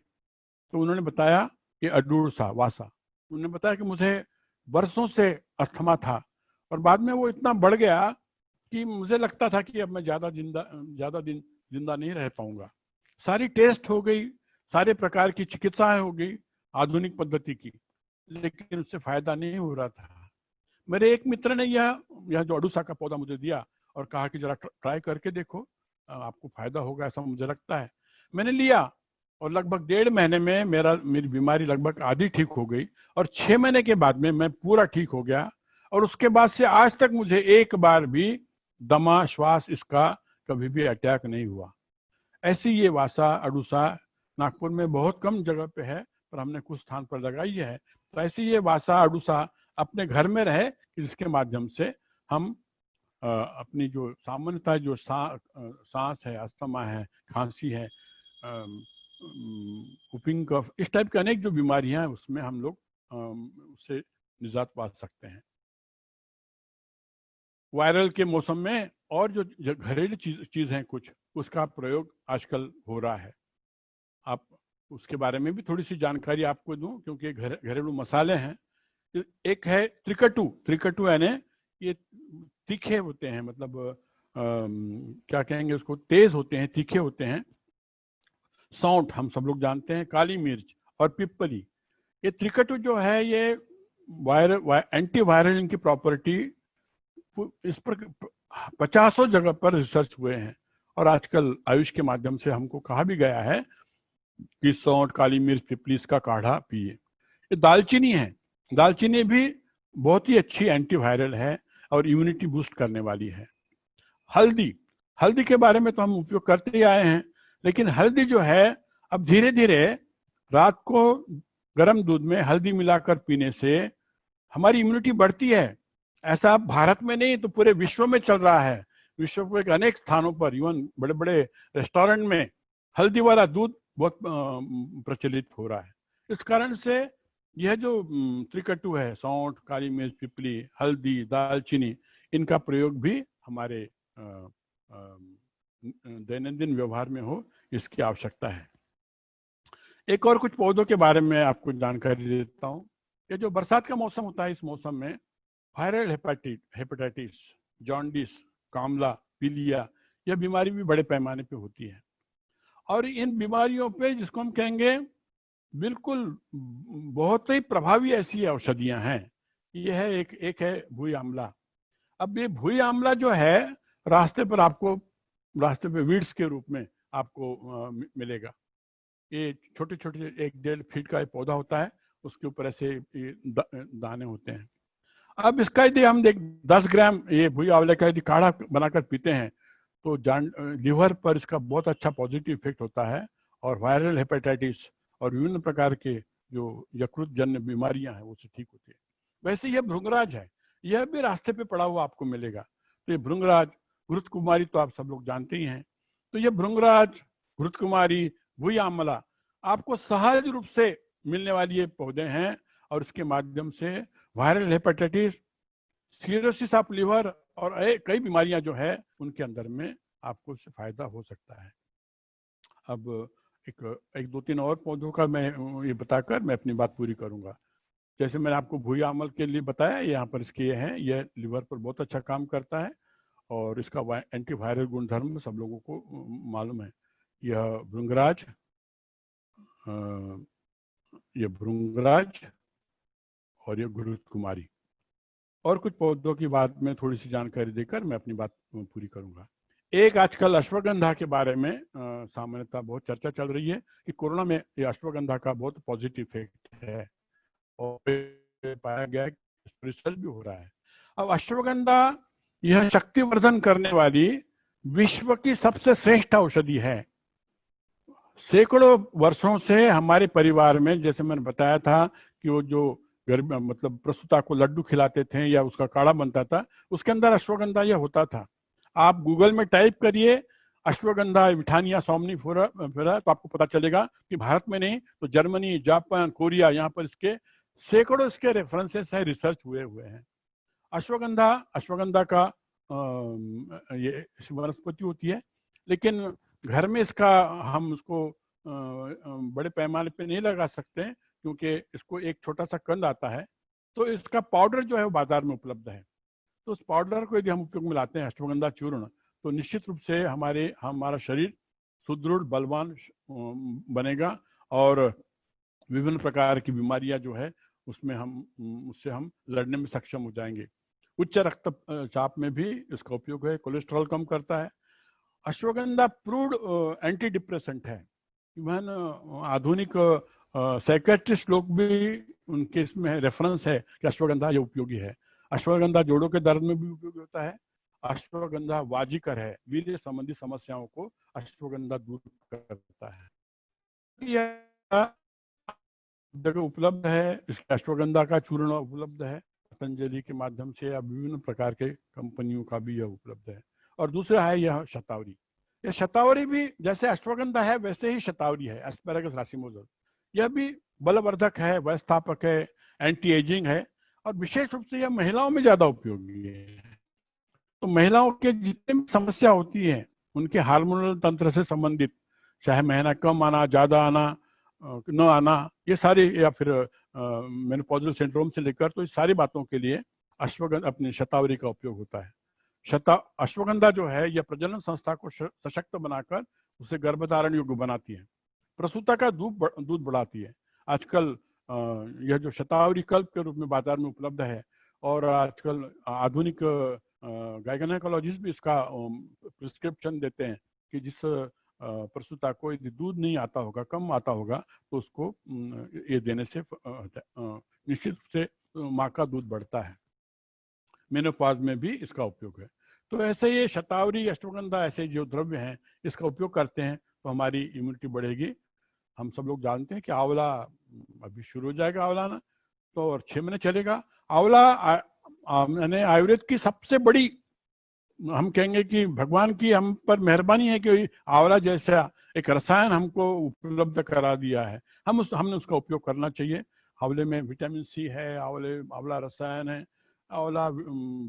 S1: तो उन्होंने बताया कि अडूसा वासा। उन्होंने बताया कि मुझे वर्षों से अस्थमा था, और बाद में वो इतना बढ़ गया कि मुझे लगता था कि अब मैं ज्यादा दिन जिंदा नहीं रह पाऊंगा। सारी टेस्ट हो गई, सारे प्रकार की चिकित्साएं हो गई आधुनिक पद्धति की, लेकिन उससे फायदा नहीं हो रहा था। मेरे एक मित्र ने यह जो अडूसा का पौधा मुझे दिया और कहा कि जरा ट्राई करके देखो, आपको फायदा होगा, ऐसा मुझे लगता है। मैंने लिया और लगभग 1.5 महीने में मेरी बीमारी लगभग आधी ठीक हो गई, और 6 महीने के बाद में मैं पूरा ठीक हो गया। और उसके बाद से आज तक मुझे एक बार भी दमा, श्वास इसका कभी भी अटैक नहीं हुआ। ऐसी ये वासा, अडूसा नागपुर में बहुत कम जगह पे है, पर हमने कुछ स्थान पर लगाई है। तो ऐसी ये वासा, अडूसा अपने घर में रहे, जिसके माध्यम से हम अपनी जो सामान्यता, जो सांस है, अस्थमा है, खांसी है, वुपिंग कफ, इस टाइप की अनेक जो बीमारियां हैं उसमें हम लोग उससे निजात पा सकते हैं। वायरल के मौसम में और जो घरेलू चीज हैं कुछ, उसका प्रयोग आजकल हो रहा है। आप उसके बारे में भी थोड़ी सी जानकारी आपको दूं, क्योंकि घरेलू मसाले हैं। एक है त्रिकटु, यानी ये तीखे होते हैं, मतलब क्या कहेंगे उसको, तेज होते हैं, तीखे होते हैं। सौंठ हम सब लोग जानते हैं, काली मिर्च और पिप्पली। ये त्रिकटु जो है, ये एंटी वायरल इनकी प्रॉपर्टी, इस पर 50 जगह पर रिसर्च हुए हैं, और आजकल आयुष के माध्यम से हमको कहा भी गया है कि सौंठ, काली मिर्च, पिपली इसका काढ़ा पिए। ये दालचीनी है, दालचीनी भी बहुत ही अच्छी एंटीवायरल है और इम्यूनिटी बूस्ट करने वाली है। हल्दी, हल्दी के बारे में तो हम उपयोग करते ही आए हैं, लेकिन हल्दी जो है अब धीरे धीरे रात को गर्म दूध में हल्दी मिलाकर पीने से हमारी इम्यूनिटी बढ़ती है। ऐसा भारत में नहीं तो पूरे विश्व में चल रहा है। विश्व के अनेक स्थानों पर, इवन बड़े बड़े रेस्टोरेंट में हल्दी वाला दूध बहुत प्रचलित हो रहा है। इस कारण से यह जो त्रिकटु है, सौंठ, काली मिर्च, पिपली, हल्दी, दालचीनी, इनका प्रयोग भी हमारे दैनंदिन व्यवहार में हो, इसकी आवश्यकता है। एक और कुछ पौधों के बारे में आपको जानकारी देता हूँ। ये जो बरसात का मौसम होता है, इस मौसम में वायरल हेपेटाइटिस, जॉन्डिस, कामला, पीलिया, यह बीमारी भी बड़े पैमाने पे होती है। और इन बीमारियों पे, जिसको हम कहेंगे बिल्कुल बहुत ही प्रभावी ऐसी औषधियां हैं। यह है एक है भुई आंवला। अब ये भुई आंवला जो है रास्ते पे वीड्स के रूप में आपको मिलेगा। ये छोटे छोटे 1-1.5 फीट का पौधा होता है, उसके ऊपर ऐसे दाने होते हैं। अब इसका यदि हम 10 ग्राम ये भुई आंवले का यदि काढ़ा बनाकर पीते हैं तो लिवर पर इसका बहुत अच्छा पॉजिटिव इफेक्ट होता है और वायरल हेपेटाइटिस और विभिन्न प्रकार के जो यकृत जन्य बीमारियां हैं वो से ठीक होती है। वैसे यह भृंगराज है, यह भी रास्ते पे पड़ा हुआ आपको मिलेगा। तो ये भृंगराज, घृतकुमारी तो आप सब लोग जानते ही हैं। तो ये भृंगराज, घृतकुमारी, भुई आंवला आपको सहज रूप से मिलने वाली ये पौधे हैं और इसके माध्यम से viral hepatitis, cirrhosis of liver और कई बीमारियां जो है उनके अंदर में आपको उससे फायदा हो सकता है। अब एक 2-3 और पौधों का मैं ये बताकर मैं अपनी बात पूरी करूंगा। जैसे मैंने आपको भुई आंवल के लिए बताया, यहाँ पर इसके ये हैं, यह लिवर पर बहुत अच्छा काम करता है और इसका एंटीवायरल गुणधर्म सब लोगों को मालूम है। यह भृंगराज और ये घृतकुमारी। और कुछ पौधों की बात में थोड़ी सी जानकारी देकर मैं अपनी बात पूरी करूंगा। एक आजकल अश्वगंधा के बारे में सामान्यतः बहुत चर्चा चल रही है कि कोरोना में ये अश्वगंधा का बहुत पॉजिटिव इफेक्ट है और पाया गया है, रिसर्च भी हो रहा है। अब अश्वगंधा यह शक्तिवर्धन करने वाली विश्व की सबसे श्रेष्ठ औषधि है। सैकड़ों वर्षों से हमारे परिवार में, जैसे मैंने बताया था कि वो जो मतलब प्रसूता को लड्डू खिलाते थे या उसका काढ़ा बनता था, उसके अंदर अश्वगंधा यह होता था। आप गूगल में टाइप करिए अश्वगंधा विठानिया सोमनिफेरा तो आपको पता चलेगा कि भारत में नहीं तो जर्मनी, जापान, कोरिया, यहाँ पर इसके सैकड़ों इसके रेफरेंसेस है, रिसर्च हुए हैं। अश्वगंधा का ये वनस्पति होती है, लेकिन घर में इसका हम उसको बड़े पैमाने पे नहीं लगा सकते क्योंकि इसको एक छोटा सा कंद आता है। तो इसका पाउडर जो है वो बाजार में उपलब्ध है। तो उस पाउडर को यदि हम उपयोग में लाते हैं, अश्वगंधा चूर्ण, तो निश्चित रूप से हमारा शरीर सुदृढ़, बलवान बनेगा और विभिन्न प्रकार की बीमारियां जो है उससे हम लड़ने में सक्षम हो जाएंगे। उच्च रक्तचाप में भी इसका उपयोग है, कोलेस्ट्रॉल कम करता है। अश्वगंधा प्रूव्ड एंटी डिप्रेसेंट है। इवन आधुनिक साइकेट्रिस्ट लोग भी उनके इसमें रेफरेंस है कि अश्वगंधा ये उपयोगी है। अश्वगंधा जोड़ों के दर्द में भी उपयोगी होता है। अश्वगंधा वाजीकर है, वीर्य संबंधी समस्याओं को अश्वगंधा दूर करता है। यह जगह उपलब्ध है, इसके अश्वगंधा का चूर्ण उपलब्ध है पतंजलि के माध्यम से या विभिन्न प्रकार के कंपनियों का भी यह उपलब्ध है। और दूसरा है यह शतावरी। यह शतावरी भी जैसे अश्वगंधा है वैसे ही शतावरी है, एस्पेरागस रासिमोसा। यह भी बलवर्धक है, वयस्थापक है, एंटी एजिंग है और विशेष रूप से यह महिलाओं में ज्यादा उपयोगी है। तो महिलाओं के जितने भी समस्या होती है उनके हार्मोनल तंत्र से संबंधित, चाहे महीना कम आना, ज्यादा आना, न आना, ये सारी, या फिर मेनोपॉजल सिंड्रोम से लेकर, तो इस सारी बातों के लिए अपनी शतावरी का उपयोग होता है। अश्वगंधा जो है यह प्रजनन संस्था को सशक्त बनाकर उसे गर्भधारण योग्य बनाती है, प्रसूता का दूध बढ़ाती है। आजकल यह जो शतावरी कल्प के रूप में बाजार में उपलब्ध है और आजकल आधुनिक गायनेकोलॉजिस्ट भी इसका प्रिस्क्रिप्शन देते हैं कि जिस प्रसूता को यदि दूध नहीं आता होगा, कम आता होगा, तो उसको ये देने से निश्चित रूप से माँ का दूध बढ़ता है। मेनोपॉज में भी इसका उपयोग है। तो ऐसे ये शतावरी, अश्वगंधा ऐसे जो द्रव्य हैं, इसका उपयोग करते हैं तो हमारी इम्यूनिटी बढ़ेगी। हम सब लोग जानते हैं कि आंवला अभी शुरू हो जाएगा आंवला ना, तो और 6 महीने चलेगा आंवला। मैंने आयुर्वेद की सबसे बड़ी, हम कहेंगे कि भगवान की हम पर मेहरबानी है कि आंवला जैसा एक रसायन हमको उपलब्ध करा दिया है। हमने उसका उपयोग करना चाहिए। आंवले में विटामिन सी है, आंवला रसायन है, आंवला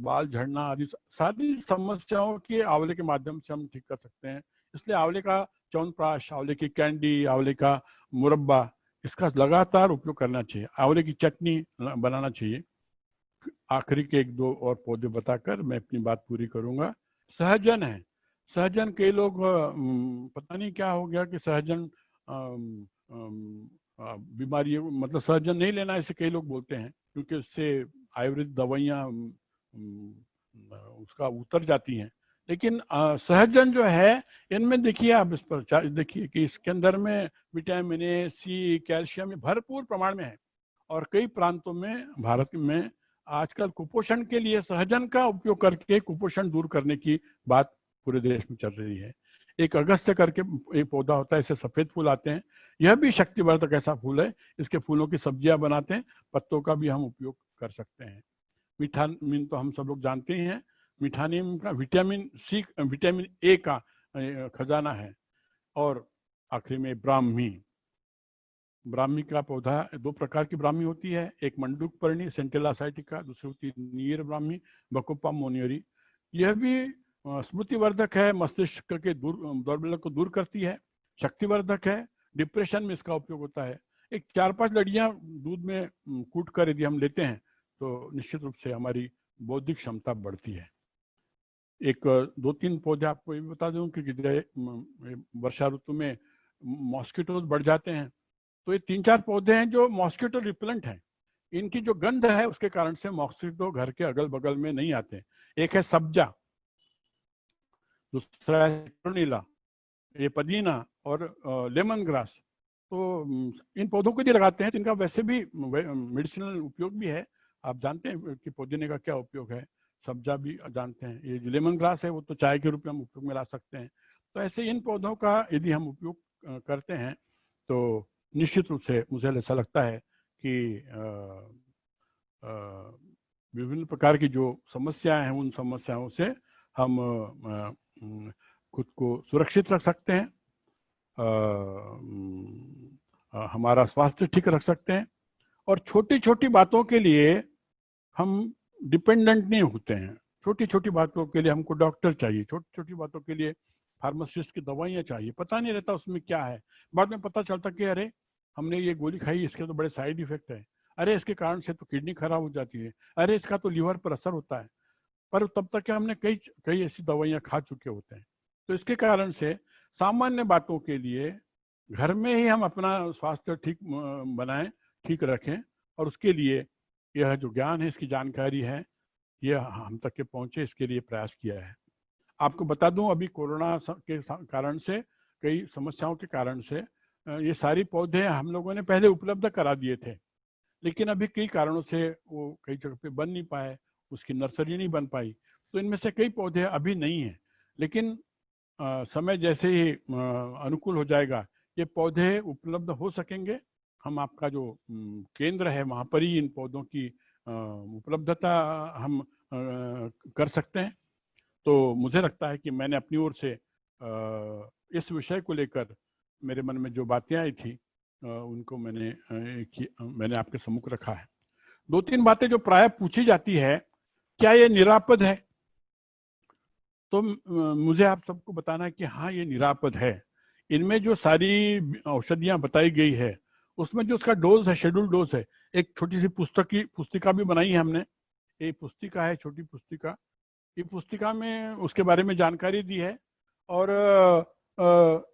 S1: बाल झड़ना आदि सारी समस्याओं के आंवले के माध्यम से हम ठीक कर सकते हैं। इसलिए आंवले का च्यवनप्राश, आंवले की कैंडी, आंवले का मुरब्बा, इसका लगातार उपयोग करना चाहिए। आंवले की चटनी बनाना चाहिए। आखिरी के 1-2 और पौधे बताकर मैं अपनी बात पूरी करूंगा। सहजन है। सहजन कई लोग पता नहीं क्या हो गया कि सहजन बीमारी, मतलब सहजन नहीं लेना, ऐसे कई लोग बोलते हैं, क्योंकि उससे आयुर्वेदिक दवाइयाँ उसका उतर जाती हैं। लेकिन सहजन जो है, इनमें देखिए आप इस पर देखिए कि इसके अंदर में विटामिन ए, सी, कैल्शियम भरपूर प्रमाण में है। और कई प्रांतों में भारत में आजकल कुपोषण के लिए सहजन का उपयोग करके कुपोषण दूर करने की बात पूरे देश में चल रही है। एक अगस्त्य करके एक पौधा होता है, इससे सफेद फूल आते हैं। यह भी शक्तिवर्धक ऐसा फूल है, इसके फूलों की सब्जियां बनाते हैं, पत्तों का भी हम उपयोग कर सकते हैं। मीठा नीम तो हम सब लोग जानते ही हैं। मीठा नीम का विटामिन सी, विटामिन ए का खजाना है। और आखिरी में ब्राह्मी का पौधा, 2 प्रकार की ब्राह्मी होती है, एक मंडूक पर्णी सेंटेला साइटिका, दूसरी होती है नीर ब्राह्मी बकोपा मोनियरी। यह भी स्मृतिवर्धक है, मस्तिष्क के दौर्बल्य को दूर करती है, शक्तिवर्धक है, डिप्रेशन में इसका उपयोग होता है। एक 4-5 लड़ियां दूध में कूट कर यदि हम लेते हैं तो निश्चित रूप से हमारी बौद्धिक क्षमता बढ़ती है। एक 2-3 पौधे आपको ये भी बता दूं कि वर्षा ऋतु में मॉस्किटोज बढ़ जाते हैं, तो ये 3-4 पौधे हैं जो मॉस्किटो रिपेलेंट हैं। इनकी जो गंध है उसके कारण से मॉस्किटो घर के अगल बगल में नहीं आते। एक है सब्जा, दूसरा है पेट्रोनीला, ये पुदीना और लेमन ग्रास। तो इन पौधों को यदि लगाते हैं तो इनका वैसे भी मेडिसिनल उपयोग भी है। आप जानते हैं कि पुदीने का क्या उपयोग है, सब्जा भी जानते हैं। ये जो लेमन ग्रास है वो तो चाय के रूप में हम उपयोग में ला सकते हैं। तो ऐसे इन पौधों का यदि हम उपयोग करते हैं तो निश्चित रूप से मुझे ऐसा लगता है कि विभिन्न प्रकार की जो समस्याएं हैं, उन समस्याओं से हम खुद को सुरक्षित रख सकते हैं, हमारा स्वास्थ्य ठीक रख सकते हैं। और छोटी छोटी बातों के लिए हम डिपेंडेंट नहीं होते हैं। छोटी छोटी बातों के लिए हमको डॉक्टर चाहिए, छोटी छोटी बातों के लिए फार्मासिस्ट की दवाइयाँ चाहिए। पता नहीं रहता उसमें क्या है, बाद में पता चलता कि अरे हमने ये गोली खाई, इसके तो बड़े साइड इफेक्ट है, अरे इसके कारण से तो किडनी खराब हो जाती है, अरे इसका तो लीवर पर असर होता है। पर तब तक हमने कई ऐसी दवाइयाँ खा चुके होते हैं। तो इसके कारण से सामान्य बातों के लिए घर में ही हम अपना स्वास्थ्य ठीक बनाएं, ठीक रखें, और उसके लिए यह जो ज्ञान है, इसकी जानकारी है, यह हम तक के पहुंचे, इसके लिए प्रयास किया है। आपको बता दूं, अभी कोरोना के कारण से, कई समस्याओं के कारण से ये सारी पौधे हम लोगों ने पहले उपलब्ध करा दिए थे, लेकिन अभी कई कारणों से वो कई जगह पे बन नहीं पाए, उसकी नर्सरी नहीं बन पाई। तो इनमें से कई पौधे अभी नहीं हैं, लेकिन समय जैसे ही अनुकूल हो जाएगा ये पौधे उपलब्ध हो सकेंगे। हम आपका जो केंद्र है वहाँ पर ही इन पौधों की उपलब्धता हम कर सकते हैं। तो मुझे लगता है कि मैंने अपनी ओर से इस विषय को लेकर मेरे मन में जो बातें आई थी उनको मैंने आपके सम्मुख रखा है। 2-3 बातें जो प्राय पूछी जाती है, क्या ये निरापद है? तो मुझे आप सबको बताना है कि हाँ, ये निरापद है। इनमें जो सारी औषधियां बताई गई है उसमें जो उसका डोज है, शेड्यूल डोज है, एक छोटी सी पुस्तिका भी बनाई है हमने। ये पुस्तिका है, छोटी पुस्तिका। ये पुस्तिका में उसके बारे में जानकारी दी है। और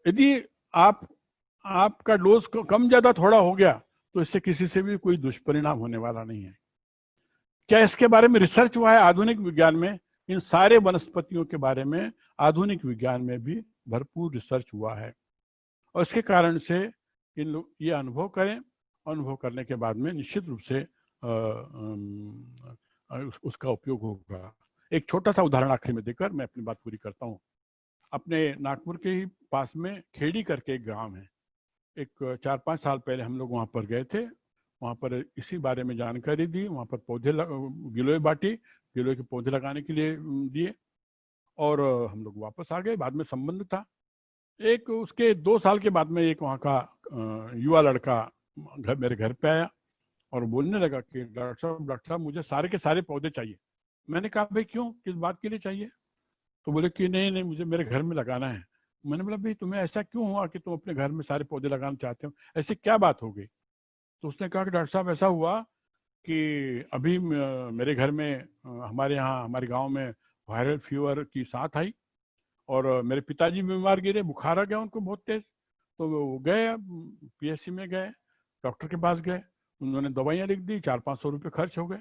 S1: यदि आपका डोज कम ज्यादा थोड़ा हो गया तो इससे किसी से भी कोई दुष्परिणाम होने वाला नहीं है। क्या इसके बारे में रिसर्च हुआ है? आधुनिक विज्ञान में इन सारे वनस्पतियों के बारे में आधुनिक विज्ञान में भी भरपूर रिसर्च हुआ है। और इसके कारण से इन लोग ये अनुभव करें, अनुभव करने के बाद में निश्चित रूप से उसका उपयोग होगा। एक छोटा सा उदाहरण आखिर में देकर मैं अपनी बात पूरी करता हूँ। अपने नागपुर के ही पास में खेड़ी करके एक गांव है। एक 4-5 साल पहले हम लोग वहाँ पर गए थे, वहाँ पर इसी बारे में जानकारी दी, वहाँ पर पौधे गिलोय बांटी, गिलोय के पौधे लगाने के लिए दिए और हम लोग वापस आ गए। बाद में संबंध था। एक उसके 2 साल के बाद में एक वहाँ का युवा लड़का मेरे घर पे आया और बोलने लगा कि डॉक्टर साहब मुझे सारे के सारे पौधे चाहिए। मैंने कहा भाई क्यों, किस बात के लिए चाहिए? तो बोले कि नहीं मुझे मेरे घर में लगाना है। मैंने बोला भाई तुम्हें ऐसा क्यों हुआ कि तुम अपने घर में सारे पौधे लगाना चाहते हो, ऐसी क्या बात हो गई? तो उसने कहा कि डॉक्टर साहब ऐसा हुआ कि अभी मेरे घर में हमारे यहाँ हमारे गांव में वायरल फीवर की साथ आई और मेरे पिताजी बीमार गिरे, बुखार आ गया उनको बहुत तेज। तो वो गए, पीएचसी में गए, डॉक्टर के पास गए, उन्होंने दवाइयाँ लिख दी, 400-500 रुपये खर्च हो गए।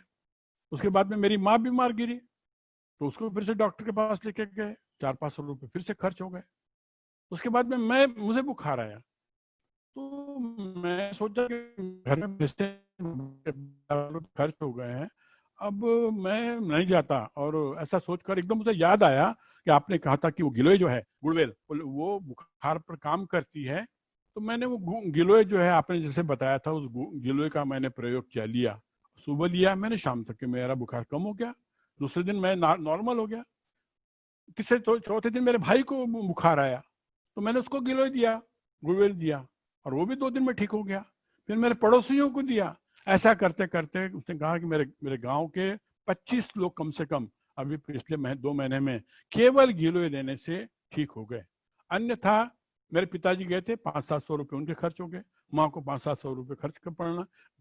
S1: उसके बाद में मेरी माँ बीमार गिरी, तो उसको फिर से डॉक्टर के पास लेके गए, 400-500 रुपये फिर से खर्च हो गए। उसके बाद में मुझे बुखार आया, तो मैं सोचा कि घर में खर्च हो गए हैं, अब मैं नहीं जाता। और ऐसा सोचकर एकदम मुझे याद आया कि आपने कहा था कि वो गिलोय जो है गुड़वेल वो बुखार पर काम करती है। तो मैंने वो गिलोय जो है आपने जैसे बताया था, उस गिलोय का मैंने प्रयोग किया, लिया, सुबह लिया मैंने, शाम तक के मेरा बुखार कम हो गया, दूसरे दिन मैं नॉर्मल हो गया। तीसरे चौथे दिन मेरे भाई को बुखार आया, तो मैंने उसको गिलोय दिया, गुड़वेल दिया, और वो भी 2 दिन में ठीक हो गया। फिर मेरे पड़ोसियों को दिया। ऐसा करते करते उसने कहा कि मेरे गांव के 25 लोग कम से कम अभी पिछले 2 महीने में केवल गिलोय लेने से ठीक हो गए। अन्यथा मेरे पिताजी गए थे, 500-700 रुपये उनके खर्च हो गए, माँ को 500-700 रुपये खर्च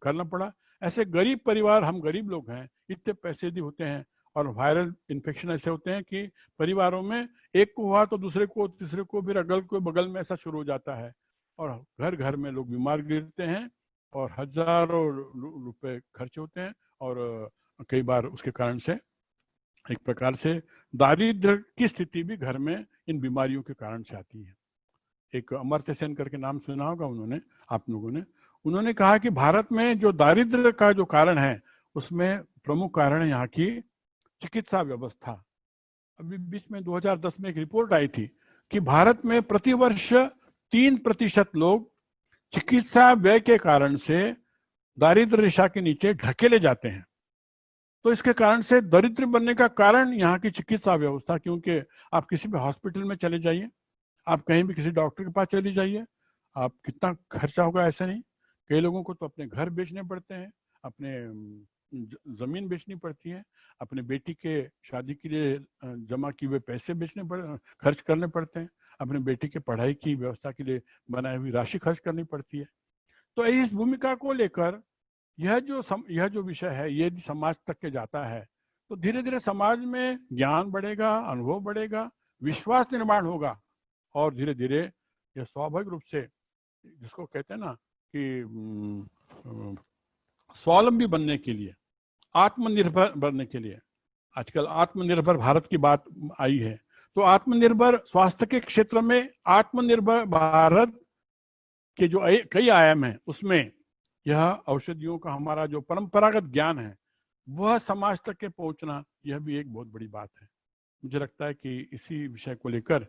S1: करना पड़ा। ऐसे गरीब परिवार, हम गरीब लोग हैं, इतने पैसे भी होते हैं। और वायरल इन्फेक्शन ऐसे होते हैं कि परिवारों में एक को हुआ तो दूसरे को, तीसरे को, फिर अगल को, बगल में ऐसा शुरू हो जाता है और घर घर में लोग बीमार गिरते हैं और हजारों रुपए खर्च होते हैं। और कई बार उसके कारण से एक प्रकार से दारिद्र्य की स्थिति भी घर में इन बीमारियों के कारण से आती है। एक अमर्त्य सेन करके नाम सुना होगा उन्होंने, आप लोगों ने, उन्होंने कहा कि भारत में जो दारिद्र्य का जो कारण है उसमें प्रमुख कारण है यहाँ की चिकित्सा व्यवस्था। अभी बीच में 2010 में एक रिपोर्ट आई थी कि भारत में प्रतिवर्ष 3% लोग चिकित्सा व्यय के कारण से दारिद्र्य रेखा के नीचे ढकेले जाते हैं। तो इसके कारण से दरिद्र बनने का कारण यहाँ की चिकित्सा व्यवस्था, क्योंकि आप किसी भी हॉस्पिटल में चले जाइए, आप कहीं भी किसी डॉक्टर के पास चले जाइए, आप कितना खर्चा होगा ऐसा नहीं। कई लोगों को तो अपने घर बेचने पड़ते हैं, अपने जमीन बेचनी पड़ती है, अपने बेटी के शादी के लिए जमा किए हुए पैसे खर्च करने पड़ते हैं, अपने बेटी के पढ़ाई की व्यवस्था के लिए बनाई हुई राशि खर्च करनी पड़ती है। तो इस भूमिका को लेकर यह जो विषय है ये समाज तक के जाता है तो धीरे धीरे समाज में ज्ञान बढ़ेगा, अनुभव बढ़ेगा, विश्वास निर्माण होगा और धीरे धीरे यह स्वाभाविक रूप से, जिसको कहते हैं ना कि स्वावलंबी बनने के लिए, आत्मनिर्भर बनने के लिए, आजकल आत्मनिर्भर भारत की बात आई है, तो आत्मनिर्भर स्वास्थ्य के क्षेत्र में आत्मनिर्भर भारत के जो कई आयाम हैं उसमें यह औषधियों का हमारा जो परंपरागत ज्ञान है वह समाज तक के पहुंचना, यह भी एक बहुत बड़ी बात है। मुझे लगता है कि इसी विषय को लेकर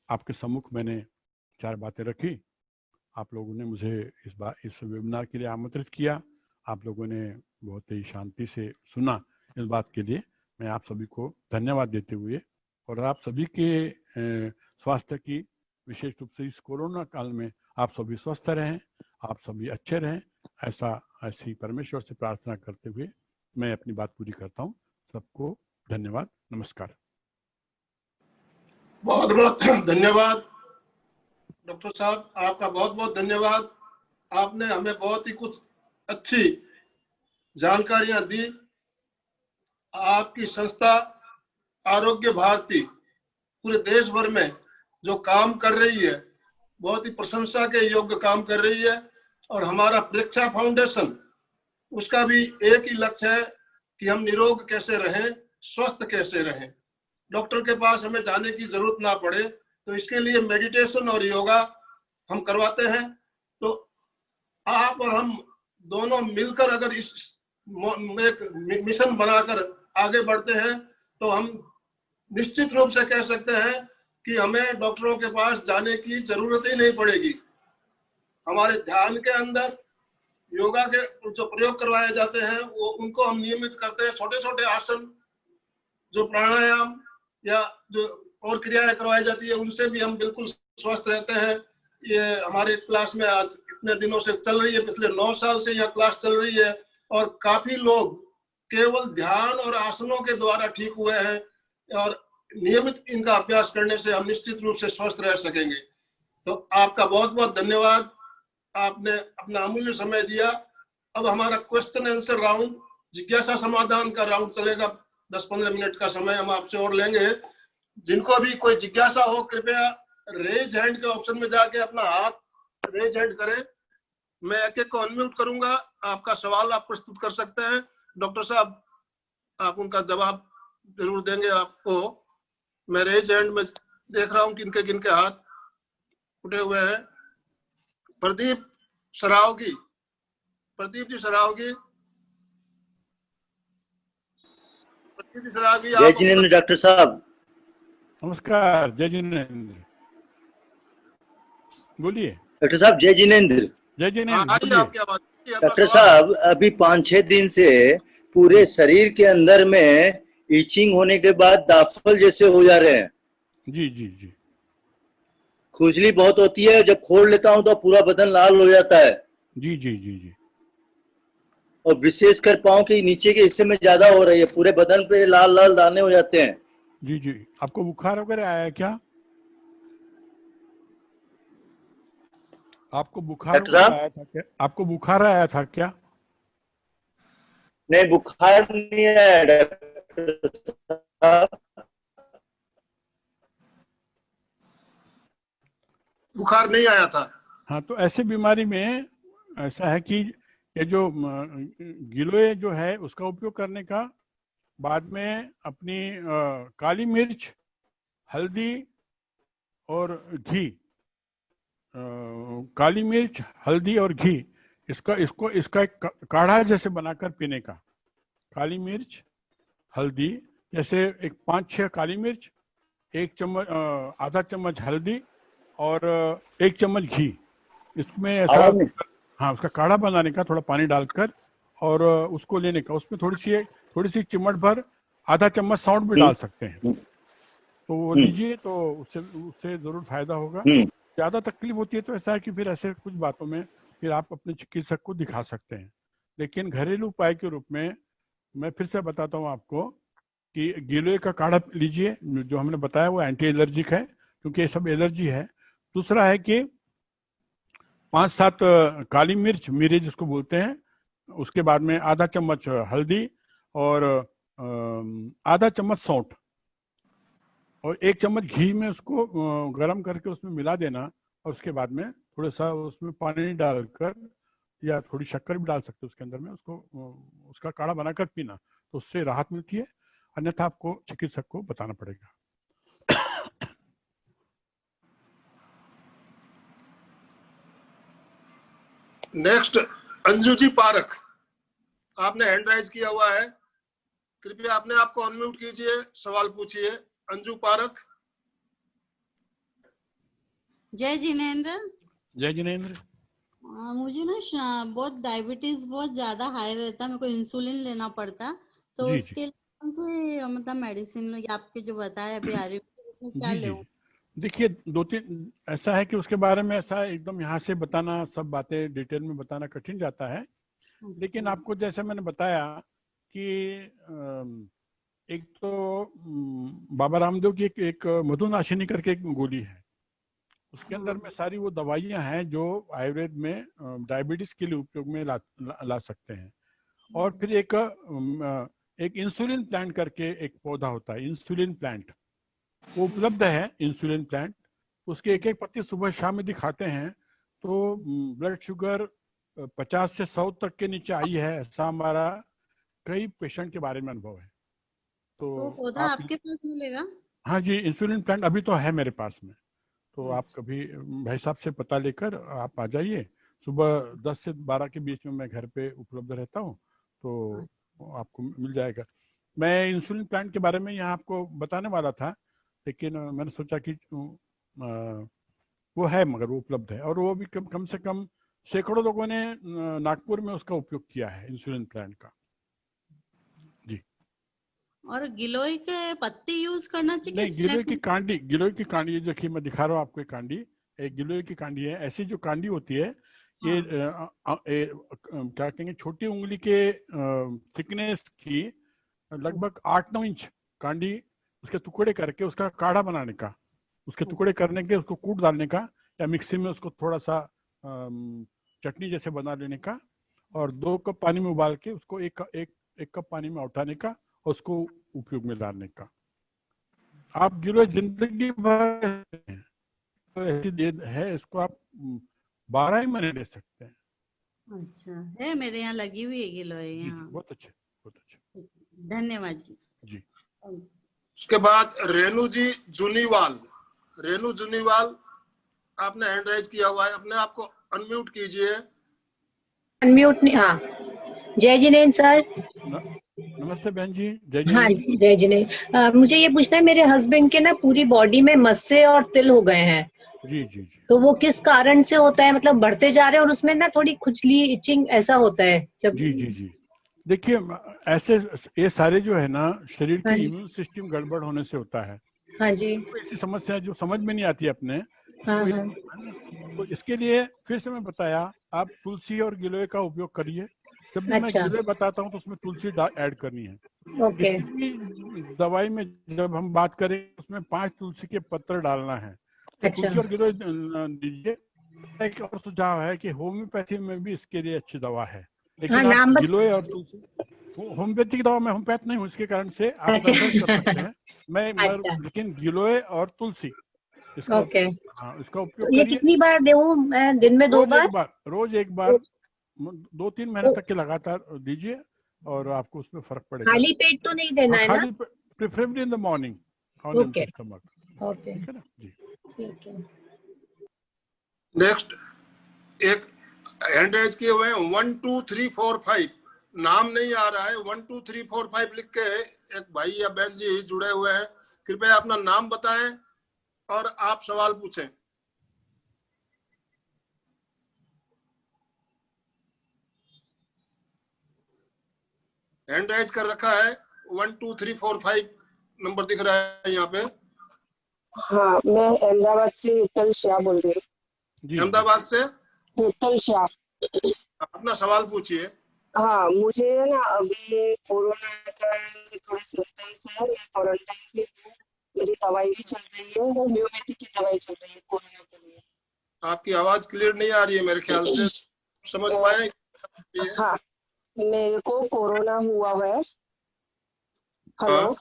S1: आपके सम्मुख मैंने 4 बातें रखी। आप लोगों ने मुझे इस वेबिनार के लिए आमंत्रित किया, आप लोगों ने बहुत ही शांति से सुना। इस बात के लिए मैं आप सभी को धन्यवाद देते हुए और आप सभी के स्वास्थ्य की, विशेष रूप से इस कोरोना काल में आप सभी स्वस्थ रहें, आप सभी अच्छे रहें, ऐसी परमेश्वर से प्रार्थना करते हुए मैं अपनी बात पूरी करता हूँ। सबको धन्यवाद, नमस्कार।
S2: बहुत बहुत धन्यवाद डॉक्टर साहब, आपका बहुत बहुत धन्यवाद। आपने हमें बहुत ही कुछ अच्छी जानकारियां दी। आपकी संस्था आरोग्य भारती पूरे देश भर में जो काम कर रही है, बहुत ही प्रशंसा के योग्य काम कर रही है। और हमारा प्रेक्षा फाउंडेशन, उसका भी एक ही लक्ष्य है कि हम निरोग कैसे रहें, स्वस्थ कैसे रहें, डॉक्टर के पास हमें जाने की जरूरत ना पड़े, तो इसके लिए मेडिटेशन और योगा हम करवाते हैं। तो आप और हम दोनों मिलकर अगर इस एक मिशन बनाकर आगे बढ़ते हैं तो हम निश्चित रूप से कह सकते हैं कि हमें डॉक्टरों के पास जाने की जरूरत ही नहीं पड़ेगी। हमारे ध्यान के अंदर योगा के जो प्रयोग करवाए जाते हैं वो उनको हम नियमित करते हैं। छोटे छोटे आसन, जो प्राणायाम या जो और क्रियाएं करवाई जाती है, उनसे भी हम बिल्कुल स्वस्थ रहते हैं। ये हमारे क्लास में आज इतने दिनों से चल रही है, पिछले 9 साल से यह क्लास चल रही है और काफी लोग केवल ध्यान और आसनों के द्वारा ठीक हुए हैं और नियमित इनका अभ्यास करने से हम निश्चित रूप से स्वस्थ रह सकेंगे। तो आपका बहुत बहुत धन्यवाद, आपने अपना अमूल्य समय दिया। अब हमारा क्वेश्चन आंसर राउंड, जिज्ञासा समाधान का राउंड चलेगा। 10-15 मिनट का समय हम आपसे और लेंगे। जिनको भी कोई जिज्ञासा हो कृपया रेज हैंड के ऑप्शन में जाके अपना हाथ रेज हैंड करें। मैं एक एक को अनम्यूट करूंगा, आपका सवाल आप प्रस्तुत कर सकते हैं। डॉक्टर साहब आप उनका जवाब जरूर देंगे आपको। मैं रेज हैंड में देख रहा हूं किनके किनके हाथ उठे हुए हैं। प्रदीप सरावगी, प्रदीप जी सरावगी, प्रदीप जी सरावगी।
S3: जय जिनेंद्र डॉक्टर साहब।
S1: नमस्कार, जय जिनेंद्र, बोलिए।
S3: डॉक्टर साहब जय जिनेंद्र।
S1: जय जिनेंद्र,
S2: आपकी आवाज।
S3: डॉक्टर साहब अभी 5-6 दिन से पूरे शरीर के अंदर में इचिंग होने के बाद दाफल जैसे हो जा रहे हैं।
S1: जी जी जी।
S3: खुजली बहुत होती है, जब खोल लेता हूं तो पूरा बदन लाल हो जाता है।
S1: जी जी जी जी।
S3: और विशेषकर पांव के नीचे के हिस्से में ज्यादा हो रही है, पूरे बदन पे लाल लाल दाने हो जाते हैं।
S1: जी जी। आपको बुखार वगैरह आया है क्या? आपको बुखार वगैरह आया था क्या? आपको बुखार आया था क्या?
S3: नहीं, बुखार नहीं आया डॉक्टर साहब।
S2: बुखार नहीं आया था।
S1: हाँ, तो ऐसे बीमारी में ऐसा है कि ये जो गिलोय जो है उसका उपयोग करने का बाद में अपनी काली मिर्च, हल्दी और घी, काली मिर्च, हल्दी और घी, इसका एक काढ़ा जैसे बनाकर पीने का। काली मिर्च, हल्दी, जैसे एक 5-6 काली मिर्च, 1 चम्मच, आधा चम्मच हल्दी और 1 चम्मच घी, इसमें ऐसा हाँ उसका काढ़ा बनाने का, थोड़ा पानी डालकर और उसको लेने का। उसमें थोड़ी सी चिमट भर, आधा चम्मच सौंठ भी डाल सकते हैं। तो वो लीजिए तो उससे जरूर फायदा होगा। ज्यादा तकलीफ होती है तो ऐसा है कि फिर ऐसे कुछ बातों में फिर आप अपने चिकित्सक को दिखा सकते हैं। लेकिन घरेलू उपाय के रूप में मैं फिर से बताता हूँ आपको कि गिलोय का काढ़ा लीजिए, जो हमने बताया वो एंटी एलर्जिक है क्योंकि ये सब एलर्जी है। दूसरा है कि 5-7 काली मिर्च, मिरे जिसको बोलते हैं, उसके बाद में आधा चम्मच हल्दी और आधा चम्मच सौंठ और 1 चम्मच घी में उसको गर्म करके उसमें मिला देना और उसके बाद में थोड़ा सा उसमें पानी डालकर या थोड़ी शक्कर भी डाल सकते हैं उसके अंदर में, उसको उसका काढ़ा बनाकर पीना, तो उससे राहत मिलती है। अन्यथा आपको चिकित्सक को बताना पड़ेगा।
S2: नेक्स्ट अंजू जी पारख, आपने हैंड राइज किया हुआ है, कृपया अपने आप को अनम्यूट कीजिए, सवाल पूछिए। अंजू पारख।
S4: जय जिनेंद्र।
S1: जय जिनेंद्र।
S4: मुझे ना बहुत डायबिटीज बहुत ज्यादा हाई रहता, मेरे को इंसुलिन लेना पड़ता, तो उसके लिए कौन सी मतलब मेडिसिन आपके जो बताए अभी आयुर्वेदिक में क्या लें?
S1: देखिए 2-3 ऐसा है कि उसके बारे में ऐसा एकदम यहाँ से बताना, सब बातें डिटेल में बताना कठिन जाता है। लेकिन आपको जैसे मैंने बताया कि एक तो बाबा रामदेव की एक मधुनाशिनी करके एक गोली है, उसके अंदर में सारी वो दवाइयां हैं जो आयुर्वेद में डायबिटीज के लिए उपयोग में ला सकते हैं। और फिर एक इंसुलिन प्लांट करके एक पौधा होता है, इंसुलिन प्लांट, वो उपलब्ध है। इंसुलिन प्लांट, उसके एक एक पत्ती सुबह शाम में दिखाते हैं तो ब्लड शुगर 50 से 100 तक के नीचे आई है, ऐसा हमारा कई पेशेंट के बारे में अनुभव है।
S4: तो पौधा आपके पास मिलेगा?
S1: हाँ जी, इंसुलिन प्लांट अभी तो है मेरे पास में, तो आप कभी भाई साहब से पता लेकर आप आ जाइए। सुबह 10 से 12 के बीच में मैं घर पे उपलब्ध रहता हूँ, तो आपको मिल जाएगा। मैं इंसुलिन प्लांट के बारे में यहाँ आपको बताने वाला था, लेकिन मैंने सोचा कि वो है, मगर वो उपलब्ध है, और वो भी कम से कम सैकड़ों लोगों ने नागपुर में उसका उपयोग किया है, इंसुलिन प्लांट का। जी।
S4: और गिलोय के पत्ते यूज करना चाहिए?
S1: नहीं, गिलोय की कांडी, गिलोय की कांडी, ये देखिए मैं दिखा रहा हूँ आपको, एक कांडी, एक गिलोय की कांडी है। ऐसी जो कांडी होती है, ये क्या कहेंगे, छोटी उंगली के थिकनेस की लगभग 8-9 इंच कांडी, उसके टुकड़े करके उसका काढ़ा बनाने का, उसके टुकड़े करने के, उसको कूट डालने का, या मिक्सी में उसको थोड़ा सा चटनी जैसे बना लेने का, और 2 कप पानी में उबाल के उसको एक कप पानी में उठाने का, और उसको उपयोग में डालने का। आप गिलोय जिंदगी भर तो ऐसी है, इसको आप 12 ही महीने ले सकते हैं।
S4: अच्छा है, मेरे यहाँ लगी हुई है गिलोय यहाँ।
S1: बहुत अच्छे, बहुत अच्छे,
S4: धन्यवाद जी।
S1: जी।
S2: उसके बाद रेणु जी जुनीवाल, रेणु जुनीवाल, आपने हैंड राइज किया हुआ है, अपने आप को अनम्यूट कीजिए।
S5: अनम्यूट नहीं, हाँ। जय जिनेन्द्र सर।
S1: नमस्ते बहन जी, जय जी।
S5: हाँ जय जिनेन्द्र। मुझे ये पूछना है, मेरे हस्बैंड के ना पूरी बॉडी में मस्से और तिल हो गए हैं।
S1: जी जी जी।
S5: तो वो किस कारण से होता है? मतलब बढ़ते जा रहे हैं और उसमें ना थोड़ी खुजली, इचिंग ऐसा होता है जब।
S1: जी जी जी। देखिए, ऐसे ये सारे जो है ना, शरीर के इम्यून सिस्टम गड़बड़ होने से होता है।
S5: हाँ जी।
S1: ऐसी समस्या जो समझ में नहीं आती अपने।
S5: हाँ हाँ।
S1: तो इसके लिए फिर से मैं बताया, आप तुलसी और गिलोय का उपयोग करिए। जब भी मैं गिलोय बताता हूँ तो उसमें तुलसी ऐड करनी है।
S5: ओके।
S1: किसी भी दवाई में जब हम बात करें, उसमें 5 तुलसी के पत्र डालना है। तो तुलसी और गिलोय दीजिए। एक और सुझाव है कि होम्योपैथी में भी इसके लिए अच्छी दवा है, लेकिन आप गिलोय और तुलसी, होम्योपैथी की दवा, मैं होम्योपैथ नहीं हूँ, इसके कारण से आप रिसर्च कर सकते हैं। लेकिन गिलोय और तुलसी इसका, हाँ, इसका उपयोग करिए।
S5: ये कितनी बार दूं मैं? दिन में 2 बार?
S1: रोज एक बार 2-3 महीने तक के लगातार दीजिए, और आपको उसमें फर्क पड़ेगा।
S5: खाली पेट तो नहीं देना है ना?
S1: खाली, preferably in the morning on empty stomach.
S5: Okay,
S1: ठीक है ना जी।
S5: ठीक है।
S2: नेक्स्ट एक हैंड राइज किए हुए हैं 1 2 3 4 5, नाम नहीं आ रहा है, 1 2 3 4 5 लिख के एक भाई या बहन जी जुड़े हुए हैं। कृपया अपना नाम बताएं और आप सवाल पूछें। हैंड राइज कर रखा है, 1 2 3 4 5 नंबर दिख रहा है यहाँ पे।
S6: हाँ, मैं अहमदाबाद से हितल शाह बोल रही हूँ।
S2: अहमदाबाद से
S6: हितल शाह।
S2: अपना सवाल पूछिए।
S6: हाँ, मुझे ना अभी कोरोना का थोड़े सिम्टम्स है, मैं क्वारंटाइन में हूँ, मेरी दवाई भी चल रही है, होम्योपैथी की दवाई चल रही है कोरोना के लिए। आपकी आवाज क्लियर नहीं आ रही है मेरे ख्याल से, समझ पाए? हाँ, मेरे को कोरोना हुआ है। हेलो।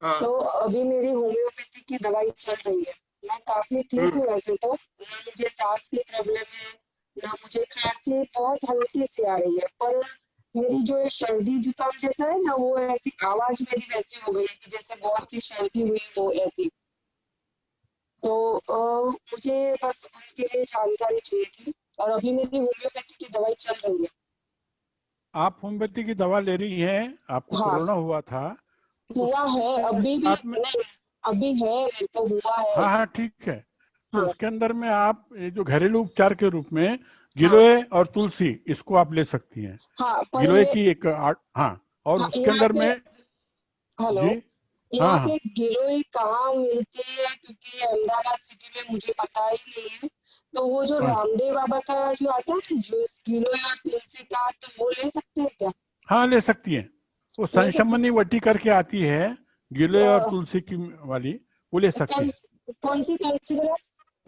S6: हाँ। तो अभी मेरी होम्योपैथी की दवाई चल रही है, मैं काफी ठीक हूँ वैसे तो, ना मुझे सांस की प्रॉब्लम है, ना मुझे खांसी बहुत हल्की सी आ रही है, पर मेरी जो ये सर्दी जुकाम जैसा है ना, वो ऐसी आवाज मेरी वैसी हो गई है कि जैसे बहुत सी सर्दी हुई हो ऐसी। तो मुझे बस उनके लिए जानकारी चाहिए थी, और अभी मेरी होम्योपैथी की दवाई चल रही है।
S1: आप होम्योपैथी की दवा ले रही हैं? आपको कोरोना हुआ था?
S6: हुआ है, अभी भी नहीं, अभी है, मेरे को हुआ है।
S1: हाँ, ठीक है। तो उसके अंदर में आप ये जो घरेलू उपचार के रूप में गिलोय और तुलसी, इसको आप ले सकती हैं। गिलोय की एक और उसके अंदर में,
S6: हेलो, यहाँ पे गिलोय कहाँ मिलते हैं? क्योंकि अहमदाबाद सिटी में मुझे पता ही नहीं है। तो वो जो रामदेव बाबा का जो आता है ना, जो गिलोय और तुलसी का, तो वो ले सकते हैं क्या?
S1: हाँ, ले सकती हैं। वो संशमनी वटी करके आती है, गिलोय और तुलसी की वाली, वो ले सकती है।
S6: कौन सी बोला?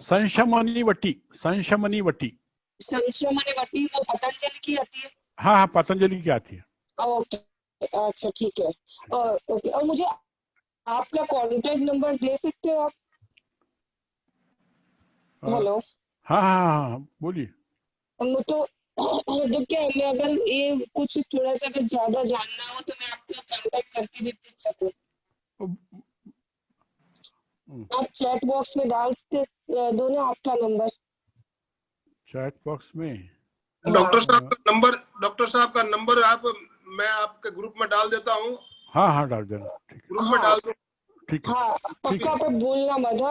S1: संशमनी वटी, संशमनी वटी।
S6: संशमनी वटी वो पतंजलि की आती है?
S1: हाँ, पतंजलि की आती है।
S6: ओके, अच्छा ठीक है। ओके, और मुझे आपका कॉन्टेक्ट नंबर दे सकते हो आप? हेलो।
S1: हाँ, बोलिए।
S6: तो क्या मैं अगर ये कुछ थोड़ा सा अगर ज्यादा जानना हो तो मैं आपको कांटेक्ट करके भी पूछ सकूं? आप चैट बॉक्स में डाल दो ना आपका नंबर।
S1: चैट बॉक्स में
S2: डॉक्टर साहब का नंबर आप, मैं आपके ग्रुप में डाल देता हूँ।
S1: हाँ हाँ डाल देना, ठीक है।
S2: ग्रुप में डाल दो।
S1: ठीक है।
S6: हाँ पक्का पे भूलना मत,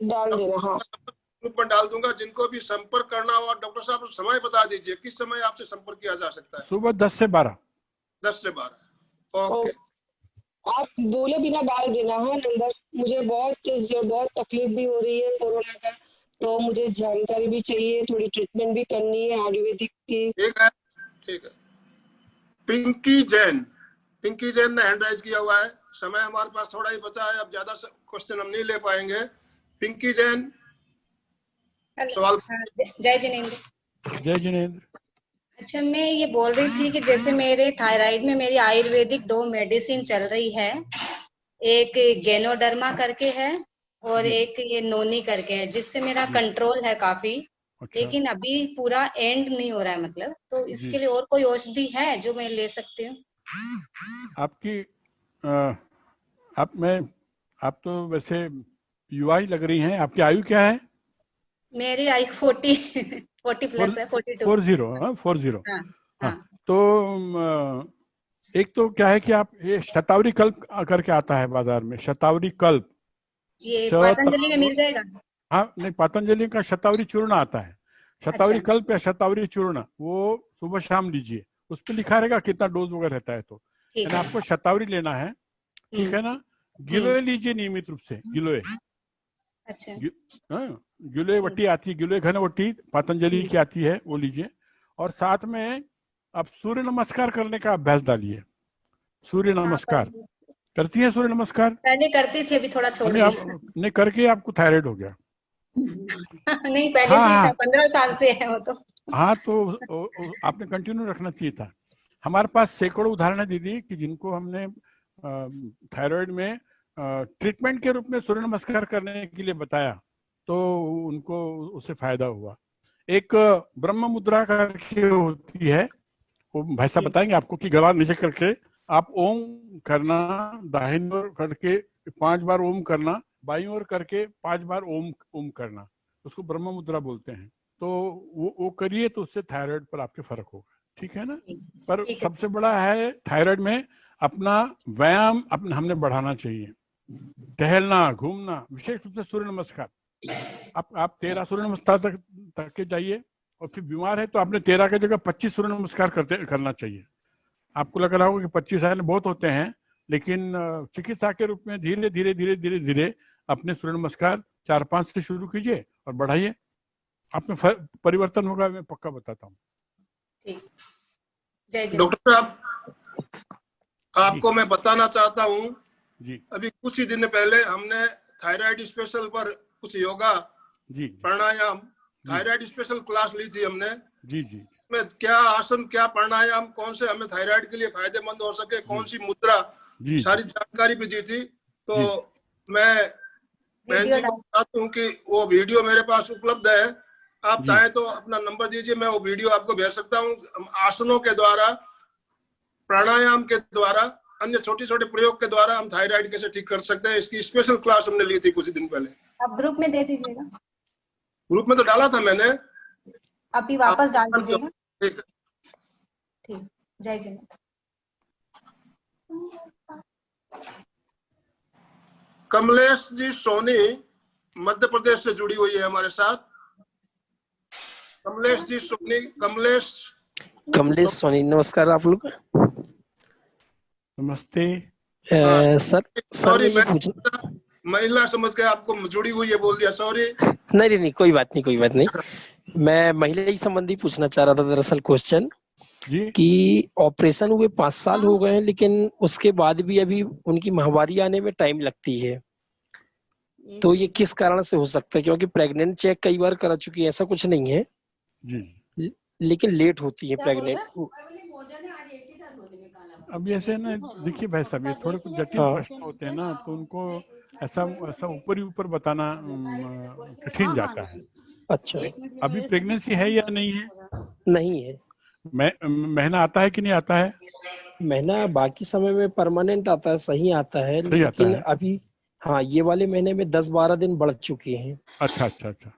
S6: डाल देना। हाँ
S2: ग्रुप में डाल दूंगा। जिनको भी संपर्क करना हो, डॉक्टर साहब समय बता दीजिए, किस समय आपसे संपर्क किया जा सकता है?
S1: सुबह 10 से 12।
S2: 10 से 12। ओके।
S6: आप बोले बिना डाल देना है नंबर। मुझे बहुत तकलीफ भी हो रही है कोरोना का, तो मुझे जानकारी भी चाहिए, थोड़ी ट्रीटमेंट भी करनी है आयुर्वेदिक की।
S2: ठीक है, ठीक है। पिंकी जैन ने हैंड राइज किया हुआ है। समय हमारे पास थोड़ा ही बचा है, अब ज्यादा क्वेश्चन हम नहीं ले पाएंगे। पिंकी जैन, सवाल।
S7: जय जिनेंद्र।
S1: जय जिनेंद्र।
S7: अच्छा, मैं ये बोल रही थी कि जैसे मेरे थायराइड में मेरी आयुर्वेदिक 2 मेडिसिन चल रही है, एक गेनोडर्मा करके है और एक ये नोनी करके है, जिससे मेरा कंट्रोल है काफी।
S1: अच्छा।
S7: लेकिन अभी पूरा एंड नहीं हो रहा है, मतलब तो इसके लिए और कोई औषधि है जो मैं ले सकती हूँ?
S1: आपकी आप तो वैसे युवा ही लग रही हैं। आपकी आयु क्या है?
S7: मेरी आयु 40 प्लस है, 42।
S1: 40।
S7: हाँ,
S1: हाँ। तो एक तो क्या है कि आप ये शतावरी कल्प करके आता है बाजार में, शतावरी कल्प।
S7: ये पतंजलि में मिल जाएगा?
S1: हाँ नहीं, पतंजलि का शतावरी चूर्ण आता है। शतावरी कल्प या शतावरी चूर्ण, वो सुबह शाम लीजिए। उस पर लिखा रहेगा कितना डोज वगैरह रहता है। तो यानी आपको शतावरी लेना है, ठीक है ना। गिलोय लीजिए नियमित रूप से, गिलोय।
S7: अच्छा।
S1: गिलोय वटी आती है, गिलोय घन वटी पतंजलि की आती है, वो लीजिए। और साथ में आप सूर्य नमस्कार करने का अभ्यास डालिए। सूर्य नमस्कार करती है? सूर्य नमस्कार
S7: पहले करती थी, अभी थोड़ा छोड़ दिया।
S1: नहीं करके आपको थायराइड हो गया?
S7: नहीं, पहले से था, 15 साल से है वो तो।
S1: हाँ, तो आपने कंटिन्यू रखना चाहिए था। हमारे पास सैकड़ों उदाहरण है दीदी कि जिनको हमने थायराइड में ट्रीटमेंट के रूप में सूर्य नमस्कार करने के लिए बताया, तो उनको उससे फायदा हुआ। एक ब्रह्म मुद्रा करके होती है, वो भाई साहब बताएंगे आपको, कि गला नीचे करके आप ओम करना, दाहिनी ओर करके 5 बार ओम करना, बाईं ओर करके 5 बार ओम करना, उसको ब्रह्म मुद्रा बोलते हैं। तो वो करिए, तो उससे थायराइड पर आपके फर्क होगा, ठीक है ना। पर सबसे बड़ा है थायराइड में अपना व्यायाम हमने बढ़ाना चाहिए। टहलना, घूमना, विशेष रूप से सूर्य नमस्कार। आप 13 सूर्य नमस्कार तक के जाइए, और फिर बीमार है तो आपने 13 की जगह 25 सूर्य नमस्कार करना चाहिए। आपको लग रहा होगा कि 25 बहुत होते हैं, लेकिन चिकित्सा के रूप में धीरे धीरे धीरे धीरे धीरे अपने सूर्य नमस्कार 4-5 से शुरू कीजिए और बढ़ाइए। आप में परिवर्तन होगा, मैं पक्का बताता हूँ।
S2: डॉक्टर साहब, आपको मैं बताना चाहता हूँ
S1: जी, अभी
S2: कुछ ही दिन पहले हमने थायराइड स्पेशल पर कुछ योगा
S1: जी
S2: प्राणायाम थायराइड स्पेशल क्लास ली थी हमने।
S1: जी जी
S2: में क्या आसन, क्या प्राणायाम, कौन से हमें थायराइड के लिए फायदेमंद हो सके, कौन सी मुद्रा, सारी जानकारी भी दी थी। तो मैं बहन जी को बताता हूँ कि वो वीडियो मेरे पास उपलब्ध है। आप चाहें तो अपना नंबर दीजिए, मैं वो वीडियो आपको भेज सकता हूँ। आसनों के द्वारा, प्राणायाम के द्वारा, अन्य छोटे छोटे प्रयोग के द्वारा हम थायराइड कैसे ठीक कर सकते हैं, इसकी स्पेशल क्लास हमने ली थी कुछ दिन पहले।
S7: आप ग्रुप में दे दीजिएगा।
S2: ग्रुप में तो डाला था मैंने,
S7: अभी वापस डाल दीजिएगा।
S2: ठीक,
S7: जय जय।
S2: कमलेश जी सोनी मध्य प्रदेश से जुड़ी हुई है हमारे साथ। कमलेश जी सोनी, कमलेश
S8: सोनी, नमस्कार आप लोग।
S1: नमस्ते
S2: सॉरी, महिला समझ के आपको जुड़ी हुई है बोल दिया, सॉरी।
S8: नहीं, कोई बात नहीं। मैं महिला ही संबंधी पूछना चाह रहा था दरअसल क्वेश्चन, कि ऑपरेशन हुए 5 साल हो गए हैं, लेकिन उसके बाद भी अभी उनकी माहवारी आने में टाइम लगती है। तो ये किस कारण से हो सकता है? क्योंकि प्रेग्नेंट चेक कई बार करा चुकी है, ऐसा कुछ नहीं है जी, लेकिन लेट होती है प्रेग्नेंट।
S1: अब ऐसे ना, देखिए भाई साहब, ये थोड़े कुछ जटिल प्रश्न होते हैं ना, तो उनको ऐसा ऊपर बताना कठिन जाता है।
S8: अच्छा,
S1: अभी प्रेगनेंसी है या नहीं है?
S8: नहीं है।
S1: महीना आता है कि नहीं आता है?
S8: महीना बाकी समय में परमानेंट आता है, सही आता है, लेकिन अभी हाँ, ये वाले महीने में 10-12 दिन बढ़ चुके हैं।
S1: अच्छा अच्छा अच्छा।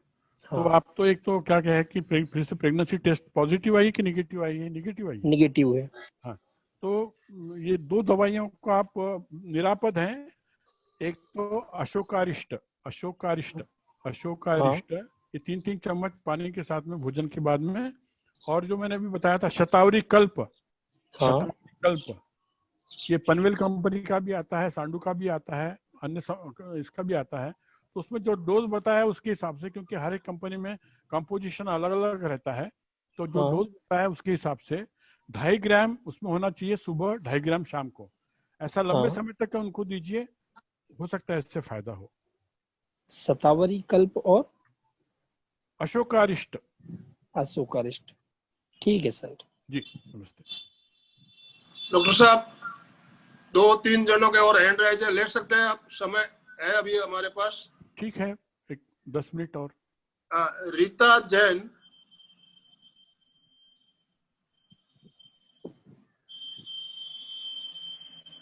S8: हाँ।
S1: तो आप तो एक तो क्या है कि फिर से प्रेगनेंसी टेस्ट पॉजिटिव आई कि नेगेटिव आई है? नेगेटिव आई है।
S8: नेगेटिव है।
S1: हाँ, तो ये 2 दवाइयों को आप निरापद हैं। एक तो अशोकारिष्ट, ये 3-3 चम्मच पानी के साथ में भोजन के बाद में, और जो मैंने अभी बताया था शतावरी कल्प, ये पनवेल कंपनी का भी आता है, सांडू का भी आता है, अन्य इसका भी आता है। तो उसमें जो डोज बताया उसके हिसाब से, क्योंकि हर एक कंपनी में कंपोजिशन अलग अलग रहता है, तो जो डोज बताया उसके हिसाब से 2.5 ग्राम उसमें होना चाहिए सुबह, 2.5 ग्राम शाम को। ऐसा लंबे समय तक का उनको दीजिए, हो सकता है इससे फायदा हो।
S8: शतावरी कल्प और
S1: अशोकारिष्ट।
S8: ठीक है सर
S1: जी, नमस्ते।
S2: डॉक्टर साहब 2-3 जनों के और हैंड राइज ले सकते हैं आप? समय है अभी हमारे पास?
S1: ठीक है, 10 मिनट और।
S2: रीता जैन।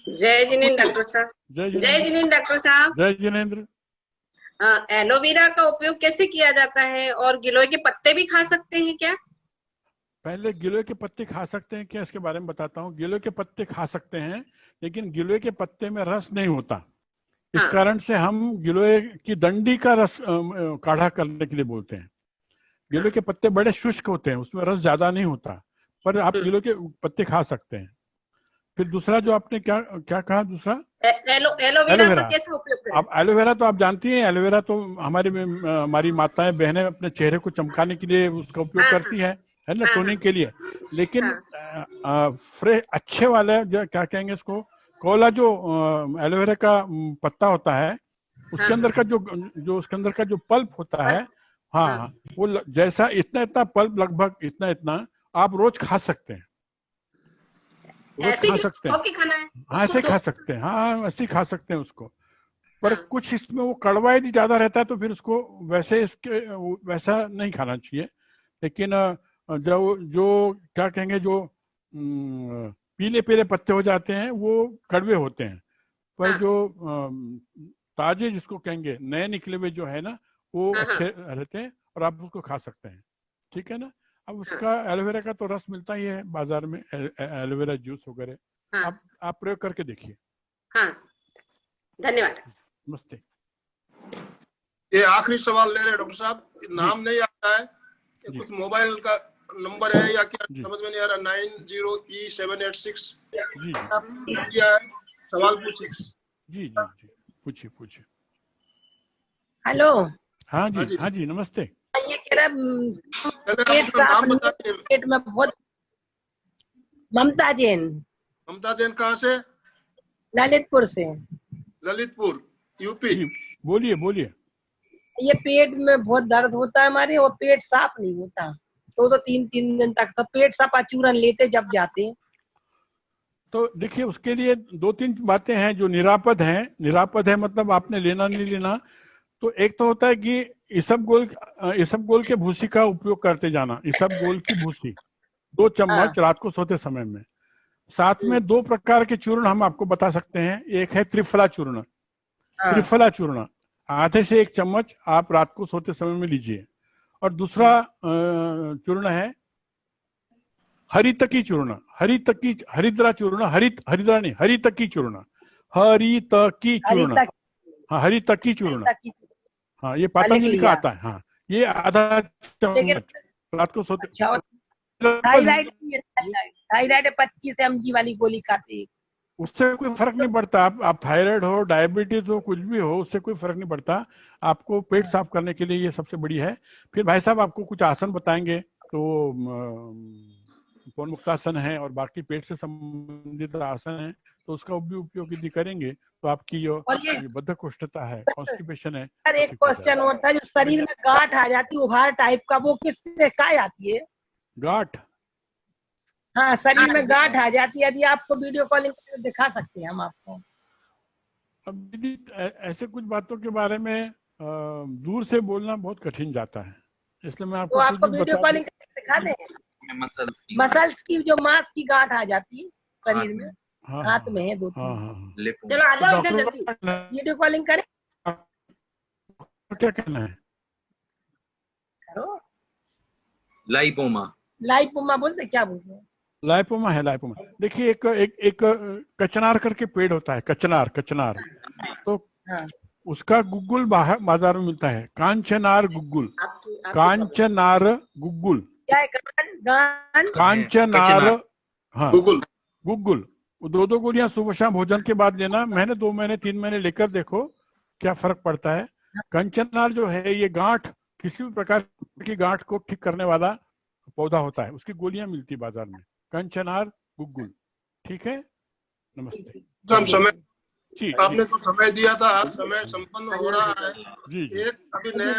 S9: जय जिनेंद्र डॉक्टर साहब। जय जिनेंद्र डॉक्टर साहब।
S1: जय जिनेंद्र।
S9: एलोवेरा का उपयोग कैसे किया जाता है, और गिलोय के पत्ते भी खा सकते हैं क्या?
S1: पहले गिलोय के पत्ते खा सकते हैं क्या, इसके बारे में बताता हूँ। गिलोय के पत्ते खा सकते हैं, लेकिन गिलोय के पत्ते में रस नहीं होता। इस कारण से हम गिलोय की डंडी का रस काढ़ा करने के लिए बोलते हैं। गिलोय के पत्ते बड़े शुष्क होते हैं, उसमें रस ज्यादा नहीं होता, पर आप गिलोय के पत्ते खा सकते हैं। फिर दूसरा जो आपने क्या कहा दूसरा?
S9: एलोवेरा का कैसे उपयोग करें?
S1: आप एलोवेरा तो आप जानती हैं, एलोवेरा तो हमारी माताएं बहनें अपने चेहरे को चमकाने के लिए उसका उपयोग करती है ना, टोनिंग के लिए। लेकिन फ्रेश अच्छे वाले जो क्या कहेंगे इसको, कोला जो एलोवेरा का पत्ता होता है, उसके अंदर का जो उसके अंदर का जो पल्प होता है, हाँ, वो जैसा इतना पल्प, लगभग इतना आप रोज खा सकते हैं।
S9: ऐसे
S1: खा सकते हैं, हाँ ऐसे खा सकते हैं, हाँ ऐसे खा सकते हैं उसको। पर कुछ इसमें वो कड़वा यदि ज्यादा रहता है तो फिर उसको वैसा नहीं खाना चाहिए। लेकिन जो क्या कहेंगे, जो पीले पीले पत्ते हो जाते हैं वो कड़वे होते हैं, पर जो ताजे जिसको कहेंगे नए निकले हुए जो है ना, वो अच्छे रहते हैं और आप उसको खा सकते हैं। ठीक है ना। अब उसका एलोवेरा का तो रस मिलता ही है बाजार में, एलोवेरा जूस वगैरह। आप प्रयोग करके देखिए।
S9: हाँ, धन्यवाद।
S1: नमस्ते।
S2: ये आखिरी सवाल ले रहे डॉक्टर साहब, नाम नहीं आता है, कुछ मोबाइल का नंबर है या क्या समझ में नहीं आ रहा। 90E786 क्या है? सवाल पूछिए।
S1: जी पूछिए।
S5: हेलो।
S1: हाँ जी नमस्ते।
S5: ये कह रहा पेट में बहुत। ममता जैन
S2: कहाँ से?
S5: ललितपुर से।
S2: ललितपुर यूपी।
S1: बोलिए।
S5: ये पेट में बहुत दर्द होता है हमारे, और पेट साफ नहीं होता, तो 3 दिन तक। तो पेट सफा चूरन लेते जब जाते।
S1: तो देखिए उसके लिए 2-3 बातें हैं जो निरापद है, मतलब आपने लेना नहीं लेना। तो एक तो होता है कि इसबगोल के भूसी का उपयोग करते जाना। इसबगोल की भूसी 2 चम्मच रात को सोते समय में। साथ में 2 प्रकार के चूर्ण हम आपको बता सकते हैं। एक है त्रिफला चूर्ण, आधे से 1 चम्मच आप रात को सोते समय में लीजिए। और दूसरा चूर्ण है हरितकी चूर्ण, हरिद्रा चूर्ण, हरिद्रा नहीं, हरितकी चूर्ण। हाँ, हरितकी चूर्ण। हाँ, ये पतंजलि का आता है। हाँ, ये आधा चम्मच रात को सोते।
S5: थायराइड 25 mg वाली गोली खाते,
S1: उससे कोई फर्क नहीं पड़ता। आप थायराइड हो, डायबिटीज हो, कुछ भी हो, उससे कोई फर्क नहीं पड़ता। आपको पेट साफ करने के लिए ये सबसे बड़ी है। फिर भाई साहब आपको कुछ आसन बताएंगे, तो पवन मुक्तासन है और बाकी पेट से संबंधित आसन है, तो उसका भी उपयोग यदि करेंगे तो आपकी जो बद्धकोष्ठता है, कॉन्स्टिपेशन है।
S5: सर एक क्वेश्चन और था, जो शरीर में गांठ आ जाती है उभार टाइप का, वो किससे काय आती है?
S1: गांठ?
S5: हाँ, शरीर में गांठ आ जाती है, यदि आपको वीडियो कॉलिंग करके दिखा सकते हैं हम आपको।
S1: अब दीदी ऐसे कुछ बातों के बारे में दूर से बोलना बहुत कठिन जाता है, इसलिए मैं
S5: आपको वीडियो कॉलिंग करके दिखा दें। मसल्स की जो मांस की गांठ आ जाती है शरीर में, हाथ में है 2-3।
S9: चलो आ जाओ इधर जल्दी।
S5: वीडियो कॉलिंग करें।
S1: क्या कहना है?
S10: लाइपोमा।
S5: लाइपोमा बोलते, क्या बोलते हैं?
S1: लाइपोमा है, लाइपोमा। देखिए एक एक एक कचनार करके पेड़ होता है, कचनार, कचनार। तो
S5: हाँ।
S1: उसका गुग्गुल बाजार में मिलता है, कांचनार गुग्गुल, कांचनार गुग्गुल,
S5: क्या है?
S1: कांचनार, हाँ
S2: गूगल
S1: गुग्गुल। वो 2 गोलियां सुबह शाम भोजन के बाद लेना, महीने 2 महीने 3 महीने लेकर देखो क्या फर्क पड़ता है। कंचनार जो है ये गांठ, किसी भी प्रकार की गांठ को ठीक करने वाला पौधा होता है, उसकी गोलियां मिलती बाजार में, कंचनार गुग्गुल। ठीक है, नमस्ते।
S2: सब समय
S1: जी,
S2: आपने तो समय दिया था, अब समय संपन्न हो रहा है।
S1: जी, जी।
S2: एक अभी नए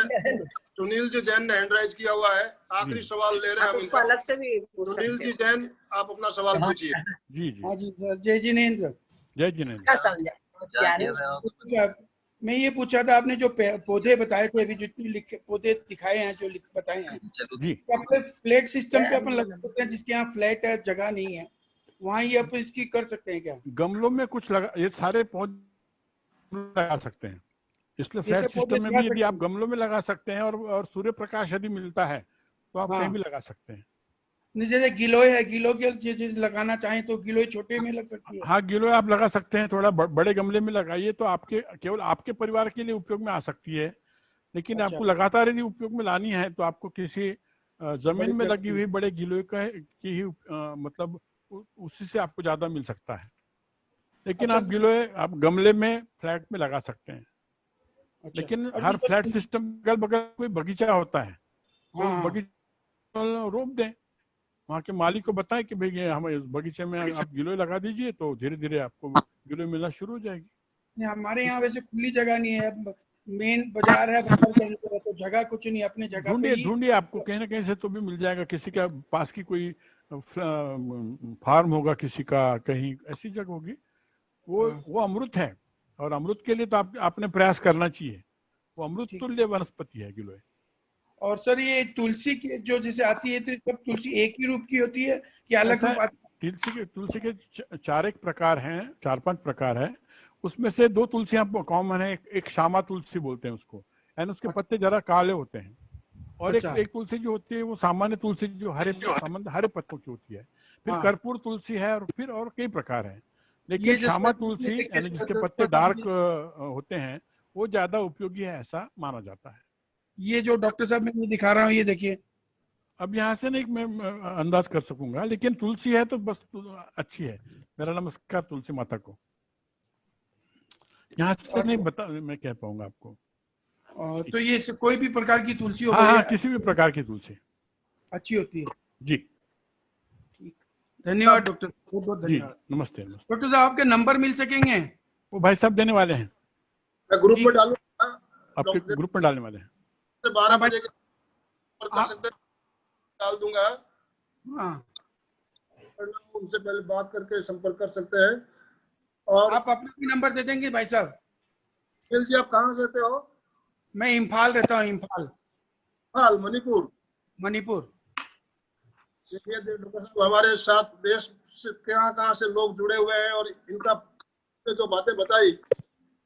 S2: सुनील जी जैन ने हैंड राइज किया हुआ है, आखिरी सवाल ले रहे हैं हम
S9: उसको अलग से भी पूछ सकते
S2: सुनील जी जैन, आप अपना सवाल पूछिए।
S1: जी जी।
S11: हाँ जी सर, जय जिनेन्द्र।
S1: जय जिनेन्द्र।
S5: क्या समझा?
S11: मैं ये पूछा था, आपने जो पौधे बताए थे, अभी जितने पौधे दिखाए हैं, जो बताए हैं,
S1: जी,
S11: अपने फ्लैट सिस्टम पे अपन लगा सकते हैं, जिसके यहाँ फ्लैट है, जगह नहीं है, वहाँ ये आप इसकी कर सकते हैं क्या?
S1: गमलों में कुछ लगा, ये सारे पौधे लगा सकते हैं, इसलिए फ्लैट सिस्टम में भी यदि आप गमलों में लगा सकते हैं और सूर्य प्रकाश यदि मिलता है तो आप कहीं भी लगा सकते हैं।
S11: जैसे गिलोय है, गिलो के चीज लगाना चाहें तो गिलोय छोटे में लग सकती है।
S1: हाँ, गिलोय आप लगा सकते हैं, थोड़ा बड़े गमले में लगाइए तो आपके केवल आपके परिवार के लिए उपयोग में आ सकती है। लेकिन
S11: अच्छा।
S1: आपको लगातार यदि उपयोग में लानी है तो आपको किसी जमीन में लगी हुई बड़े गिलोय की ही मतलब उसी से आपको ज्यादा मिल सकता है। लेकिन
S11: अच्छा,
S1: आप गिलोय आप गमले में फ्लैट में लगा सकते हैं।
S11: अच्छा।
S1: लेकिन हर फ्लैट सिस्टम अगल बगल कोई बगीचा होता है,
S11: हाँ,
S1: तो बगीचा रोप दें, वहाँ के मालिक को बताएं कि भाई ये हम इस बगीचे में आप गिलोय लगा दीजिए, तो धीरे धीरे आपको गिलोय मिलना शुरू हो जाएगी।
S11: हमारे यहाँ वैसे खुली जगह नहीं है, मेन बाजार है, बाजार के अंदर है, तो जगह कुछ नहीं, अपने जगह पे ही
S1: ढूंढिए, आपको कहीं ना कहीं से तो भी मिल जाएगा। किसी का पास की कोई फार्म होगा, किसी का कहीं ऐसी जगह होगी, वो अमृत है, और अमृत के लिए तो आपने प्रयास करना चाहिए। वो अमृत तुल्य वनस्पति है गिलोय।
S11: और सर ये तुलसी की जो जैसे आती है, तो सब तुलसी एक ही रूप की होती है कि अलग रूप आती है?
S1: तुलसी के 4 प्रकार हैं, 4-5 प्रकार है। उसमें से 2 तुलसियां कॉमन है। एक श्यामा तुलसी बोलते हैं उसको, यानी उसके पत्ते जरा काले होते हैं। और एक तुलसी जो होती है वो सामान्य तुलसी जो हरे पत्तों की होती है। फिर कर्पूर तुलसी है, और फिर और कई प्रकार है। लेकिन श्यामा तुलसी यानी जिसके पत्ते डार्क होते हैं वो ज्यादा उपयोगी है, ऐसा माना जाता है।
S11: ये जो डॉक्टर साहब मैं दिखा रहा हूँ, ये देखिए।
S1: अब यहाँ से नहीं मैं अंदाज कर सकूंगा, लेकिन तुलसी है तो बस अच्छी है। मेरा नमस्कार तुलसी माता को। यहाँ से नहीं मैं कह पाऊंगा आपको।
S11: तो ये कोई भी प्रकार की तुलसी हो?
S1: हाँ, किसी भी प्रकार की तुलसी
S11: अच्छी होती है
S1: जी।
S11: ठीक, धन्यवाद डॉक्टर, बहुत बहुत धन्यवाद।
S1: नमस्ते।
S11: डॉक्टर साहब आपके नंबर मिल सकेंगे?
S1: वो भाई साहब देने वाले हैं,
S2: मैं ग्रुप में डालूंगा,
S1: आपके ग्रुप में डालने वाले हैं।
S2: 12 बजे के कर सकते, डाल दूंगा।
S11: हाँ,
S2: उनसे पहले बात करके संपर्क कर सकते हैं। और
S11: आप अपना भी नंबर दे देंगे भाई साहब?
S2: जी, आप कहाँ रहते हो?
S11: मैं इम्फाल रहता हूँ। इम्फाल, मणिपुर।
S2: चलिए डॉक्टर साहब, हमारे साथ देश से कहाँ से लोग जुड़े हुए हैं, और इनका जो बातें बताई,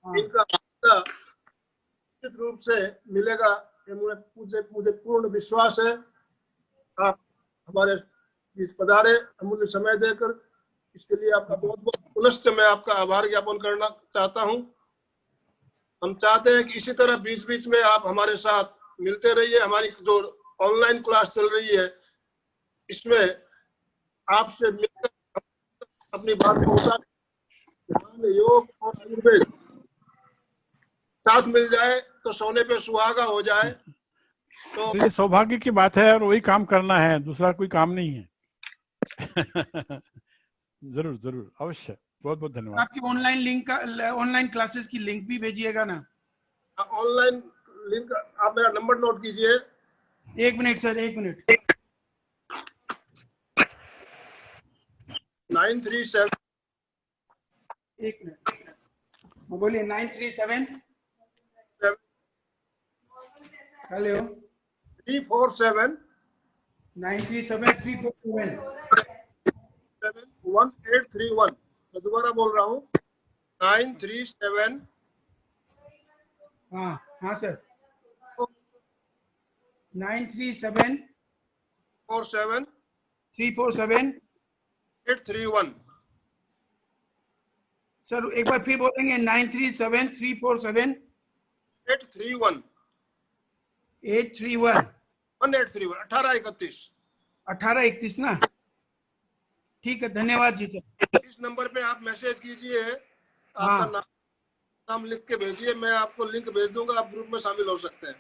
S2: इनका निश्चित रूप से मिलेगा, मुझे पूर्ण विश्वास है। आप हमारे बीच पधारे, अमूल्य समय देकर, इसके लिए आपका बहुत बहुत पुनश्च मैं आपका आभार ज्ञापन करना चाहता हूं। हम चाहते हैं कि इसी तरह बीच बीच में आप हमारे साथ मिलते रहिए। हमारी जो ऑनलाइन क्लास चल रही है, इसमें आपसे मिलकर अपनी बात पहुंचा, योग और आयुर्वेद साथ मिल जाए तो सोने पे सुहागा हो जाए। तो
S1: ये सौभाग्य की बात है, और वही काम करना है, दूसरा कोई काम नहीं है। जरूर अवश्य। बहुत बहुत धन्यवाद।
S11: आपकी ऑनलाइन क्लासेस की लिंक भी भेजिएगा ना?
S2: ऑनलाइन लिंक, आप मेरा नंबर नोट कीजिए।
S11: 1 मिनट सर, 1 मिनट।
S2: 937
S11: 1 मिनट बोलिए। 937 हेलो
S2: 347
S11: 937
S2: 1831। मैं दोबारा बोल रहा हूँ, 937
S11: हाँ सर 937
S2: 47
S11: 347
S2: 831।
S11: सर एक बार फिर बोलेंगे 937 347
S2: 831
S11: 831
S2: 1831 1831
S11: 1831 ना। ठीक है, धन्यवाद जी सर।
S2: इस नंबर पे आप मैसेज कीजिए, आपका नाम लिख के भेजिए, मैं आपको लिंक भेज दूंगा, आप ग्रुप में शामिल हो सकते हैं।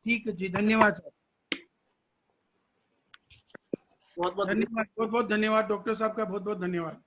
S11: ठीक है जी, धन्यवाद सर।
S2: बहुत बहुत
S11: धन्यवाद, बहुत बहुत धन्यवाद डॉक्टर साहब का, बहुत बहुत धन्यवाद।